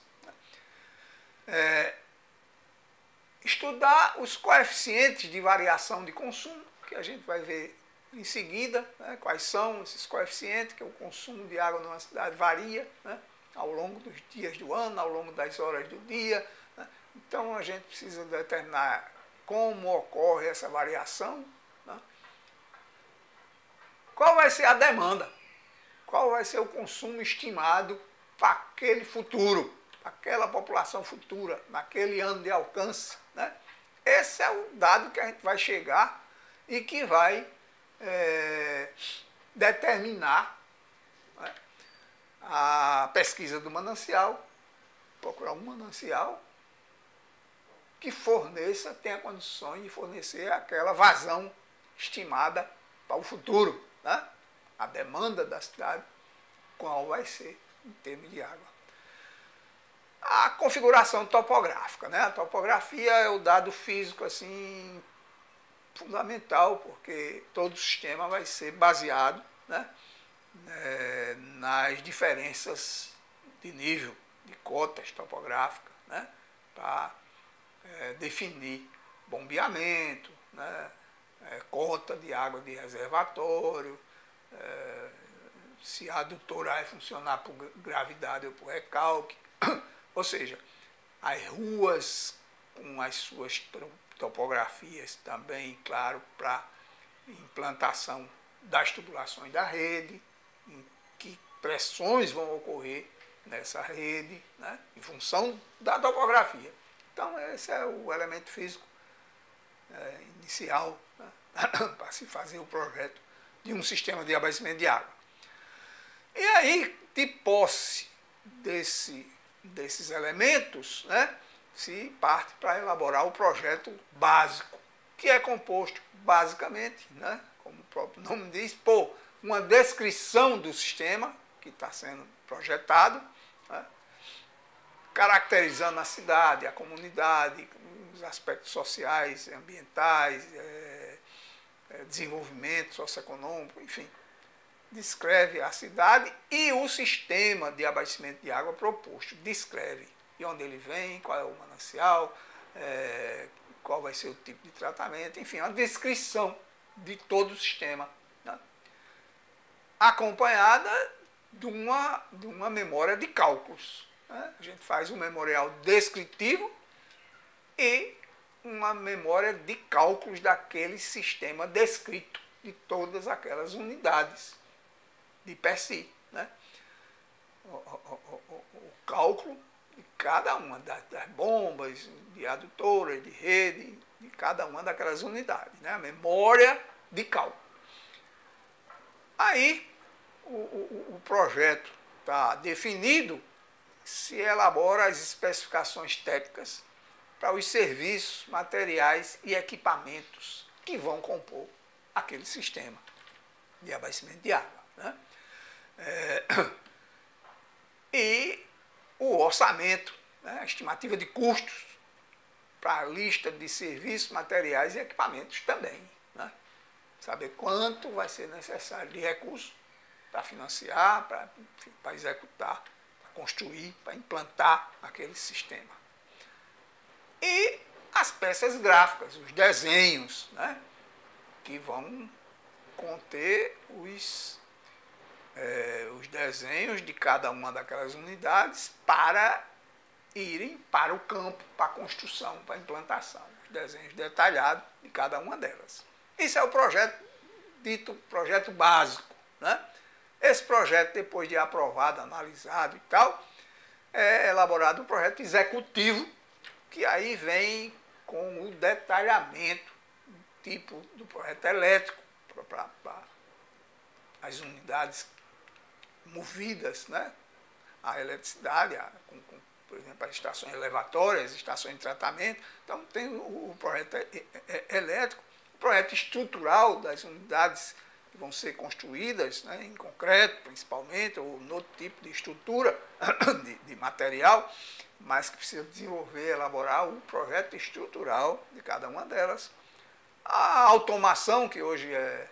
Estudar os coeficientes de variação de consumo, que a gente vai ver em seguida, né, quais são esses coeficientes, que o consumo de água numa cidade varia, né, ao longo dos dias do ano, ao longo das horas do dia. Né. Então a gente precisa determinar como ocorre essa variação, né. Qual vai ser a demanda, qual vai ser o consumo estimado para aquele futuro, para aquela população futura, naquele ano de alcance. Né. Esse é o dado que a gente vai chegar e que vai determinar, né, a pesquisa do manancial, procurar um manancial que forneça, tenha condições de fornecer aquela vazão estimada para o futuro, né, a demanda da cidade, qual vai ser em termos de água. A configuração topográfica, né? A topografia é o dado físico assim fundamental, porque todo o sistema vai ser baseado, né, nas diferenças de nível, de cotas topográficas, né, para definir bombeamento, né, cota de água de reservatório, se a adutora vai funcionar por gravidade ou por recalque, ou seja, as ruas com as suas topografias também, claro, para implantação das tubulações da rede, em que pressões vão ocorrer nessa rede, né, em função da topografia. Então, esse é o elemento físico inicial, né, para se fazer o projeto de um sistema de abastecimento de água. E aí, de posse desses elementos, né, se parte para elaborar o projeto básico, que é composto basicamente, né, como o próprio nome diz, por uma descrição do sistema que está sendo projetado, né, caracterizando a cidade, a comunidade, os aspectos sociais, ambientais, desenvolvimento socioeconômico, enfim. Descreve a cidade e o sistema de abastecimento de água proposto. Descreve de onde ele vem, qual é o manancial, qual vai ser o tipo de tratamento, enfim, uma descrição de todo o sistema, né, acompanhada de uma memória de cálculos. Né? A gente faz um memorial descritivo e uma memória de cálculos daquele sistema descrito, de todas aquelas unidades de per si. Né? O cálculo de cada uma das bombas, de adutora, de rede, de cada uma daquelas unidades. Né? A memória de cálculo. Aí, o projeto está definido, se elabora as especificações técnicas para os serviços, materiais e equipamentos que vão compor aquele sistema de abastecimento de água. Né? E o orçamento, né, a estimativa de custos para a lista de serviços, materiais e equipamentos também. Né? Saber quanto vai ser necessário de recursos para financiar, para executar, para construir, para implantar aquele sistema. E as peças gráficas, os desenhos, né, que vão conter os desenhos de cada uma daquelas unidades para irem para o campo, para a construção, para a implantação. Os desenhos detalhados de cada uma delas. Isso é o projeto, dito projeto básico. Né? Esse projeto, depois de aprovado, analisado e tal, é elaborado um projeto executivo, que aí vem com o detalhamento do tipo do projeto elétrico, para as unidades movidas, né, à eletricidade, por exemplo, as estações elevatórias, as estações de tratamento. Então, tem o projeto elétrico, o projeto estrutural das unidades que vão ser construídas, né, em concreto, principalmente, ou no outro tipo de estrutura, de material, mas que precisa desenvolver, elaborar o projeto estrutural de cada uma delas. A automação, que hoje é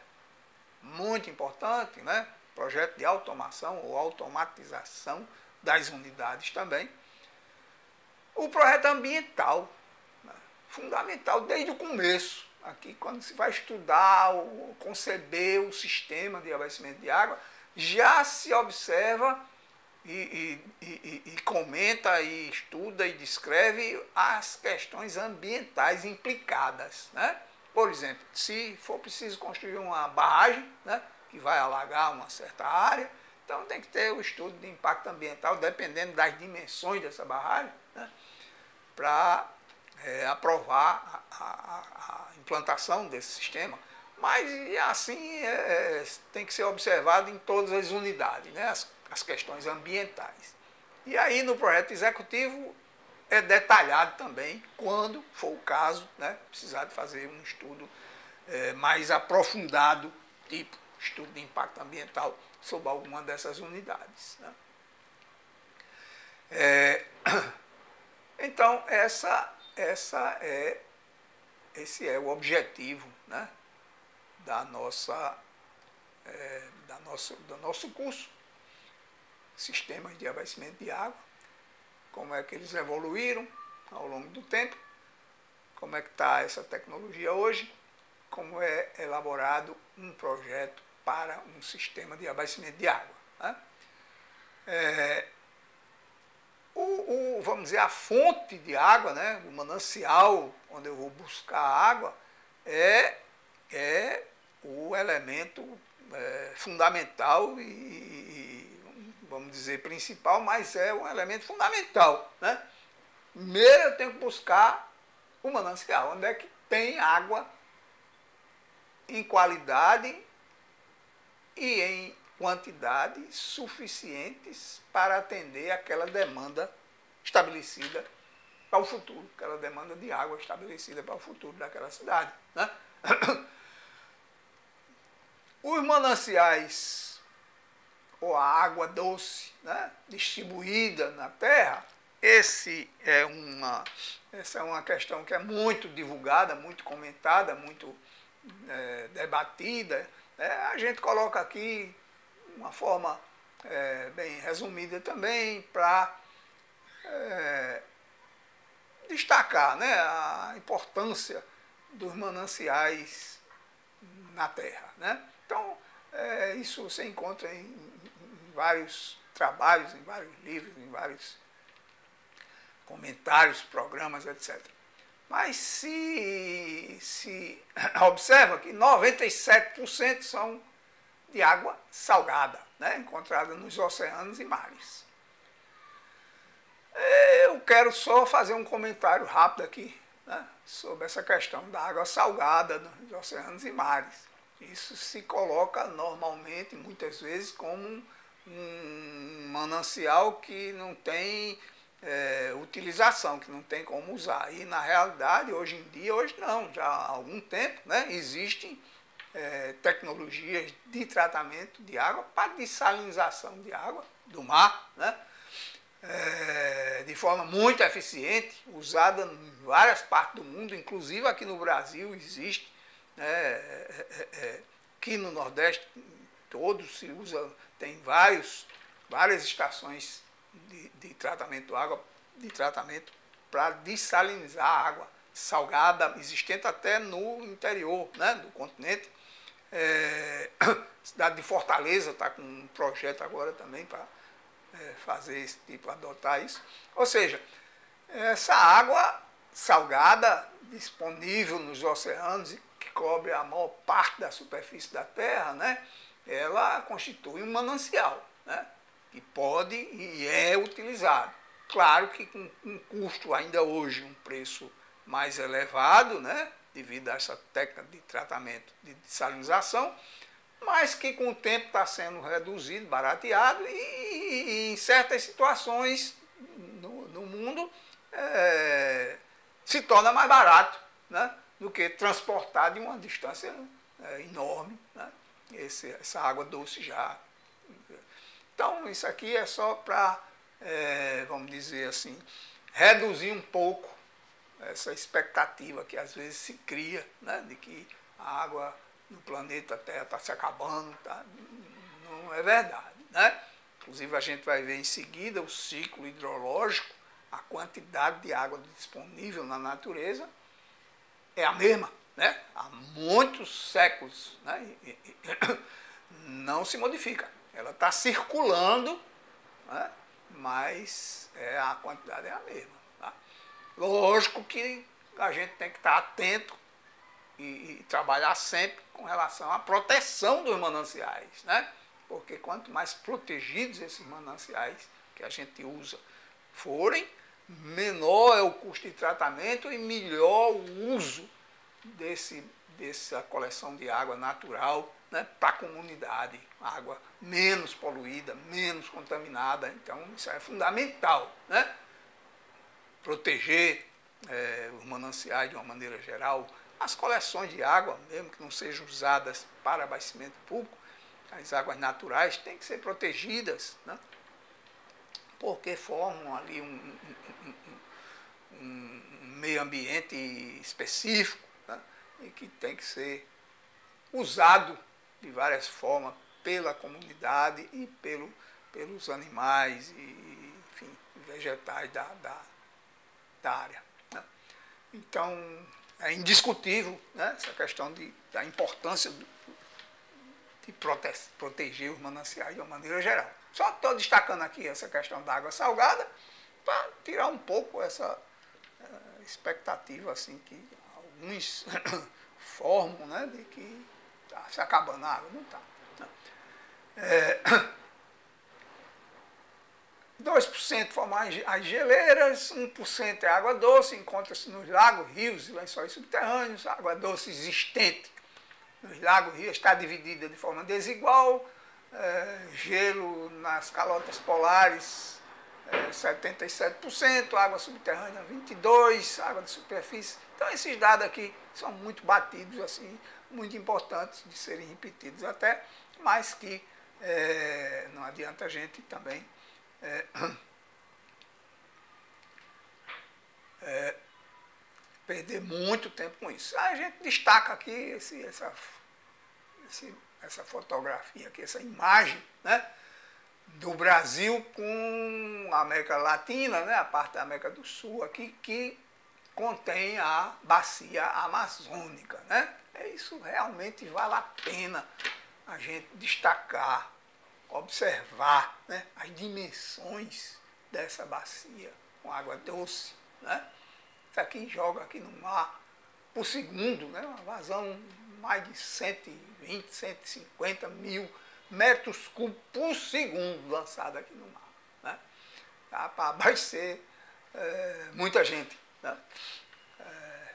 muito importante, né, projeto de automação ou automatização das unidades também. O projeto ambiental, né, fundamental desde o começo. Aqui, quando se vai estudar, conceber o sistema de abastecimento de água, já se observa e comenta, e estuda e descreve as questões ambientais implicadas, né? Por exemplo, se for preciso construir uma barragem, né, que vai alagar uma certa área, então tem que ter o estudo de impacto ambiental, dependendo das dimensões dessa barragem, né, para aprovar a implantação desse sistema. Mas assim tem que ser observado em todas as unidades, né, as questões ambientais. E aí no projeto executivo é detalhado também, quando for o caso, né, precisar de fazer um estudo mais aprofundado, tipo estudo de impacto ambiental sobre alguma dessas unidades, né. Então, esse é o objetivo, né, do nosso curso. Sistemas de abastecimento de água, como é que eles evoluíram ao longo do tempo, como é que está essa tecnologia hoje, como é elaborado um projeto para um sistema de abastecimento de água, né? Vamos dizer, a fonte de água, né, o manancial onde eu vou buscar água, é o elemento fundamental e, vamos dizer, principal, mas é um elemento fundamental, né? Primeiro eu tenho que buscar o manancial, onde é que tem água em qualidade e em quantidade suficientes para atender aquela demanda estabelecida para o futuro, aquela demanda de água estabelecida para o futuro daquela cidade, né? Os mananciais, ou a água doce, né, distribuída na terra, essa é uma questão que é muito divulgada, muito comentada, muito debatida. A gente coloca aqui uma forma bem resumida também para destacar, né, a importância dos mananciais na terra, né? Então, isso você encontra em vários trabalhos, em vários livros, em vários comentários, programas, etc. Mas se observa que 97% são de água salgada, né, encontrada nos oceanos e mares. Eu quero só fazer um comentário rápido aqui, né, sobre essa questão da água salgada nos oceanos e mares. Isso se coloca normalmente, muitas vezes, como um manancial que não tem utilização, que não tem como usar. E, na realidade, hoje em dia, hoje não, já há algum tempo, né, existem tecnologias de tratamento de água para dessalinização de água do mar, né, de forma muito eficiente, usada em várias partes do mundo, inclusive aqui no Brasil existe, aqui no Nordeste todo se usa, tem várias estações de tratamento de água, de tratamento para dessalinizar a água salgada, existente até no interior, né, do continente. A cidade de Fortaleza está com um projeto agora também para fazer esse tipo, adotar isso. Ou seja, essa água salgada disponível nos oceanos e que cobre a maior parte da superfície da Terra, né, ela constitui um manancial, né, que pode e é utilizado. Claro que com um custo ainda hoje, um preço mais elevado, né, devido a essa técnica de tratamento de dessalinização, mas que com o tempo está sendo reduzido, barateado, e em certas situações no mundo se torna mais barato, né, do que transportar de uma distância enorme, né, essa água doce já. Então, isso aqui é só para, vamos dizer assim, reduzir um pouco essa expectativa que às vezes se cria, né, de que a água no planeta Terra está se acabando. Tá? Não é verdade. Né? Inclusive, a gente vai ver em seguida o ciclo hidrológico, a quantidade de água disponível na natureza é a mesma. Né? Há muitos séculos, né? Não se modifica. Ela está circulando, né? Mas a quantidade é a mesma. Tá? Lógico que a gente tem que estar atento e trabalhar sempre com relação à proteção dos mananciais, né? Porque quanto mais protegidos esses mananciais que a gente usa forem, menor é o custo de tratamento e melhor o uso dessa coleção de água natural, né, para a comunidade. Água menos poluída, menos contaminada. Então, isso é fundamental. Né? Proteger os mananciais de uma maneira geral, as coleções de água, mesmo que não sejam usadas para abastecimento público, as águas naturais têm que ser protegidas, né? Porque formam ali um meio ambiente específico, né? E que tem que ser usado de várias formas pela comunidade e pelos animais e, enfim, vegetais da área. Né? Então, é indiscutível, né, essa questão da importância de proteger os mananciais de uma maneira geral. Só estou destacando aqui essa questão da água salgada para tirar um pouco essa expectativa assim, que alguns formam, né, de que está se acabando a água. Não está. 2% formam as geleiras, 1% é água doce, encontra-se nos lagos, rios e lençóis subterrâneos. A água doce existente nos lagos e rios está dividida de forma desigual. Gelo nas calotas polares, 77%, água subterrânea 22%, água de superfície. Então esses dados aqui são muito batidos, assim, muito importantes de serem repetidos até, mas que não adianta a gente também perder muito tempo com isso. A gente destaca aqui essa fotografia aqui, essa imagem, né, do Brasil com a América Latina, né, a parte da América do Sul aqui, que contém a bacia amazônica. Né? Isso realmente vale a pena a gente destacar, observar, né, as dimensões dessa bacia com água doce. Né? Isso aqui joga aqui no mar por segundo, né, uma vazão mais de 120, 150 mil metros cúbicos por segundo lançada aqui no mar. Né? Dá para abastecer muita gente. Né?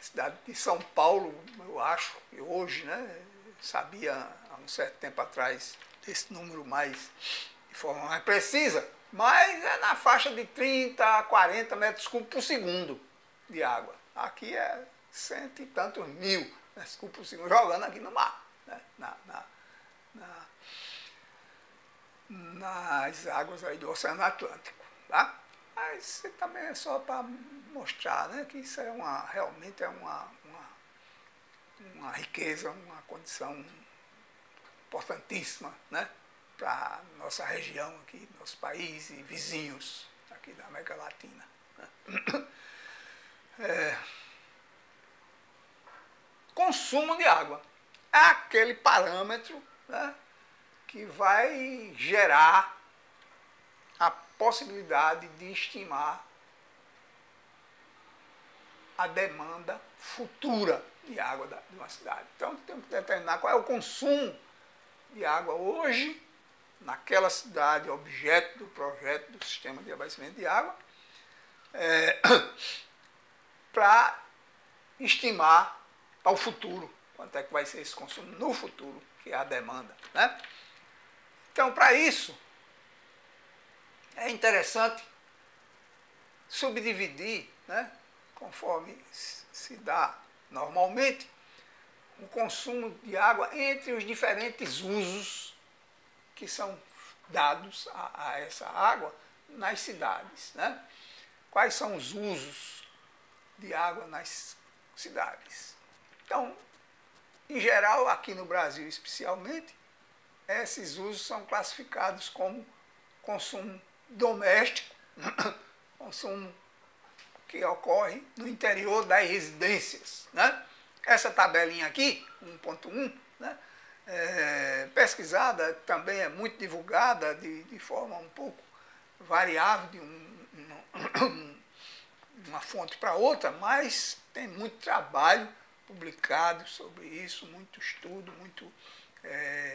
Cidade de São Paulo, eu acho que hoje, né, sabia há um certo tempo atrás desse número mais de forma mais precisa, mas é na faixa de 30 a 40 metros cúbicos por segundo de água. Aqui é 100 e tantos mil metros cúbicos por segundo jogando aqui no mar, né, nas águas aí do Oceano Atlântico. Tá? Mas também é só para mostrar, né, que isso realmente é uma riqueza, uma condição importantíssima, né, para a nossa região aqui, nosso país e vizinhos aqui da América Latina. Consumo de água é aquele parâmetro, né, que vai gerar a possibilidade de estimar a demanda futura de água de uma cidade. Então, temos que determinar qual é o consumo de água hoje, naquela cidade, objeto do projeto do sistema de abastecimento de água, para estimar ao futuro quanto é que vai ser esse consumo no futuro. que a demanda, né? Então, para isso, é interessante subdividir, né, conforme se dá normalmente, o consumo de água entre os diferentes usos que são dados a essa água nas cidades, né? Quais são os usos de água nas cidades? Então, em geral, aqui no Brasil especialmente, esses usos são classificados como consumo doméstico, consumo que ocorre no interior das residências, né? Essa tabelinha aqui, 1.1, né, pesquisada, também é muito divulgada de forma um pouco variável de uma fonte para outra, mas tem muito trabalho publicado sobre isso, muito estudo, muito,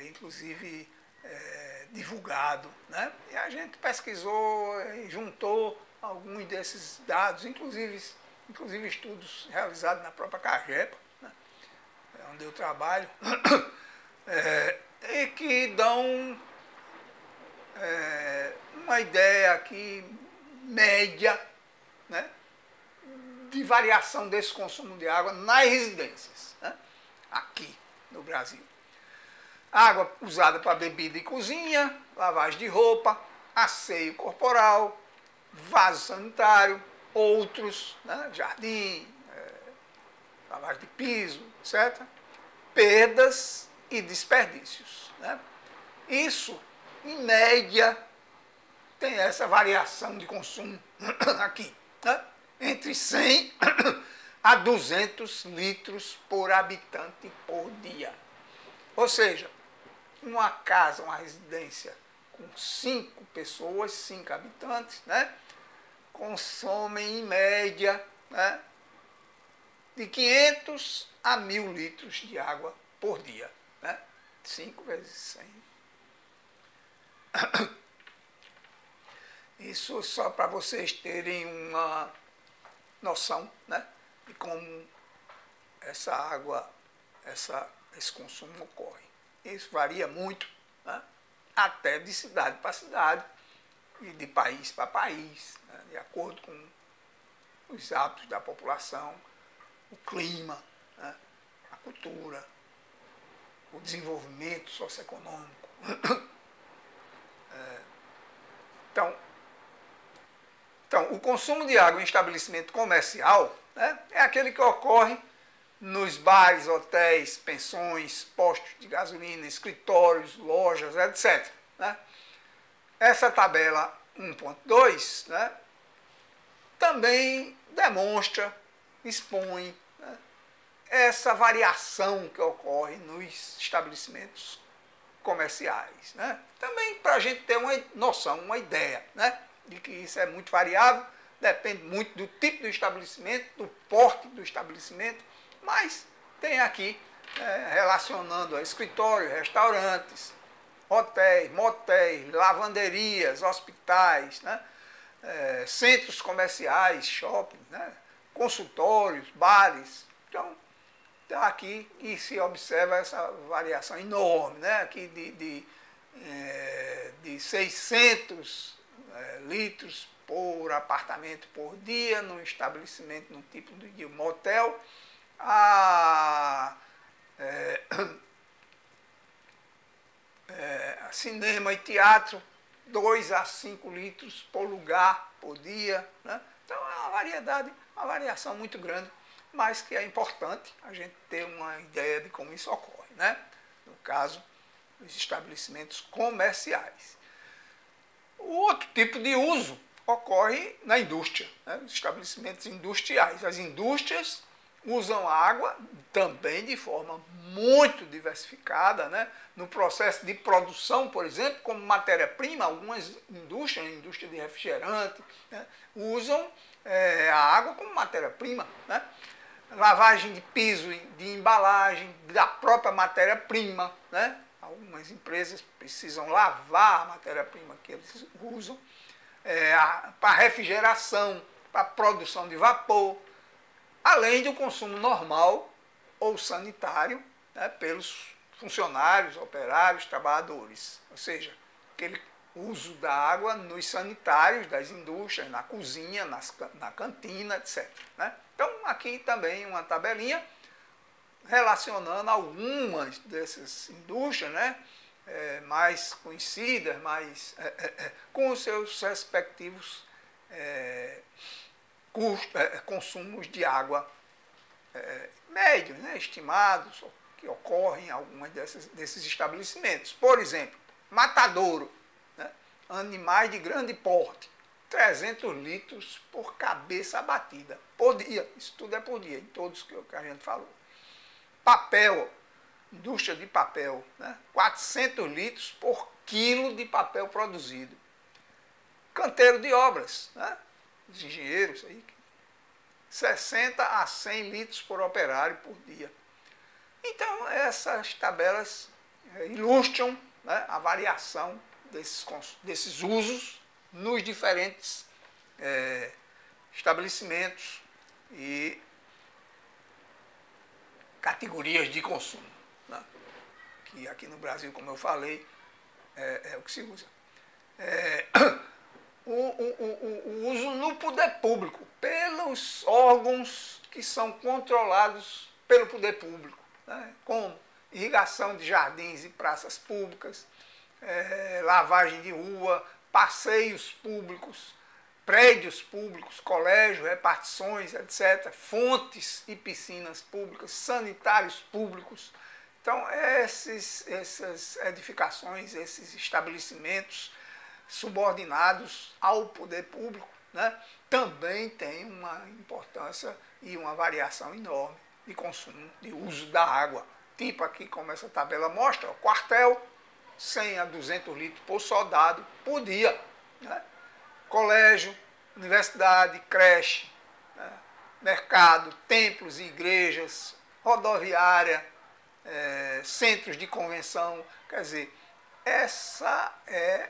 inclusive, divulgado, né? E a gente pesquisou e juntou alguns desses dados, inclusive estudos realizados na própria CAGEPA, né, onde eu trabalho, e que dão uma ideia aqui média, né, de variação desse consumo de água nas residências, né, aqui no Brasil. Água usada para bebida e cozinha, lavagem de roupa, asseio corporal, vaso sanitário, outros, né, jardim, lavagem de piso, etc. Perdas e desperdícios, né? Isso, em média, tem essa variação de consumo aqui, né? Entre 100 a 200 litros por habitante por dia. Ou seja, uma casa, uma residência com 5 pessoas, 5 habitantes, né, consomem em média, né, de 500 a 1.000 litros de água por dia, né? 5 vezes 100. Isso só para vocês terem uma noção, né, de como essa água, esse consumo ocorre. Isso varia muito, né, até de cidade para cidade e de país para país, né, de acordo com os hábitos da população, o clima, né, a cultura, o desenvolvimento socioeconômico. Então, o consumo de água em estabelecimento comercial, né, é aquele que ocorre nos bares, hotéis, pensões, postos de gasolina, escritórios, lojas, etc., né? Essa tabela 1.2, né, também demonstra, expõe, né, essa variação que ocorre nos estabelecimentos comerciais, né? Também para a gente ter uma noção, uma ideia, né, de que isso é muito variável, depende muito do tipo do estabelecimento, do porte do estabelecimento, mas tem aqui, relacionando a escritórios, restaurantes, hotéis, motéis, lavanderias, hospitais, né, centros comerciais, shoppings, né, consultórios, bares. Então, aqui e se observa essa variação enorme, né, aqui de 600 litros por apartamento por dia, num estabelecimento, num tipo de motel, a cinema e teatro, 2 a 5 litros por lugar por dia, né? Então é uma variação muito grande, mas que é importante a gente ter uma ideia de como isso ocorre, né? No caso, os estabelecimentos comerciais. O outro tipo de uso ocorre na indústria, né? Os estabelecimentos industriais. As indústrias usam água também de forma muito diversificada, né? No processo de produção, por exemplo, como matéria-prima, algumas indústrias, a indústria de refrigerante, né, usam a água como matéria-prima, né? Lavagem de piso, de embalagem, da própria matéria-prima, né? Algumas empresas precisam lavar a matéria-prima que eles usam, para refrigeração, para produção de vapor, além do consumo normal ou sanitário, né, pelos funcionários, operários, trabalhadores. Ou seja, aquele uso da água nos sanitários das indústrias, na cozinha, na cantina, etc. Né? Então, aqui também uma tabelinha relacionando algumas dessas indústrias, né? Mais conhecidas, com os seus respectivos consumos de água médios, né? Estimados, que ocorrem em alguns desses estabelecimentos. Por exemplo, matadouro, né? Animais de grande porte, 300 litros por cabeça abatida, por dia. Isso tudo é por dia, em todos que a gente falou. Papel, indústria de papel, né? 400 litros por quilo de papel produzido. Canteiro de obras, né? Os engenheiros, aí, 60 a 100 litros por operário por dia. Então, essas tabelas ilustram, né, a variação desses usos nos diferentes estabelecimentos e categorias de consumo, né? Que aqui no Brasil, como eu falei, é o que se usa. O uso no poder público, pelos órgãos que são controlados pelo poder público, né? Como irrigação de jardins e praças públicas, lavagem de rua, passeios públicos, prédios públicos, colégios, repartições, etc., fontes e piscinas públicas, sanitários públicos. Então, essas edificações, esses estabelecimentos subordinados ao poder público, né, também têm uma importância e uma variação enorme de consumo, de uso da água. Tipo aqui, como essa tabela mostra, o quartel, 100 a 200 litros por soldado por dia, né? Colégio, universidade, creche, né? Mercado, templos e igrejas, rodoviária, centros de convenção. Quer dizer, essa é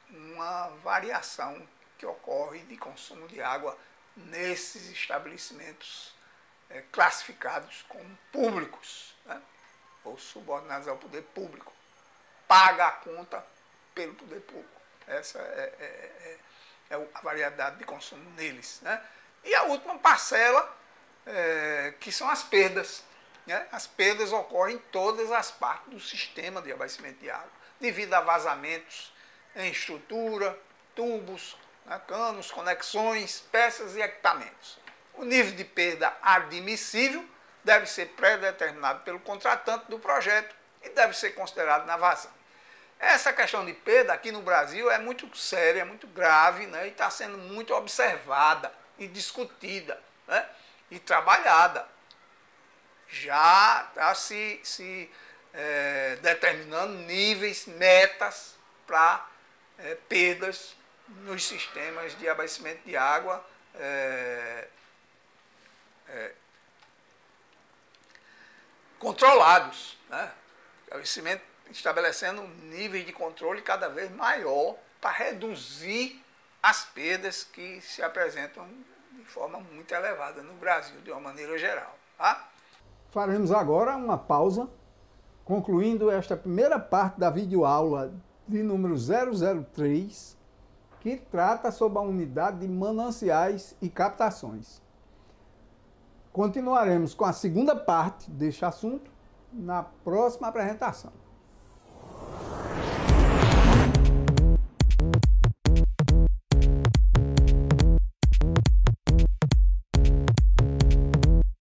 uma variação que ocorre de consumo de água nesses estabelecimentos classificados como públicos, né? Ou subordinados ao poder público. Paga a conta pelo poder público. Essa é a variedade de consumo neles, né? E a última parcela, que são as perdas, né? As perdas ocorrem em todas as partes do sistema de abastecimento de água, devido a vazamentos em estrutura, tubos, né? Canos, conexões, peças e equipamentos. O nível de perda admissível deve ser pré-determinado pelo contratante do projeto e deve ser considerado na vazão. Essa questão de perda aqui no Brasil é muito séria, é muito grave, né? E está sendo muito observada e discutida, né? E trabalhada. Já está se determinando níveis, metas para perdas nos sistemas de abastecimento de água controlados, né? Estabelecendo níveis de controle cada vez maior para reduzir as perdas que se apresentam de forma muito elevada no Brasil, de uma maneira geral. Tá? Faremos agora uma pausa, concluindo esta primeira parte da videoaula de número 003, que trata sobre a unidade de mananciais e captações. Continuaremos com a segunda parte deste assunto na próxima apresentação.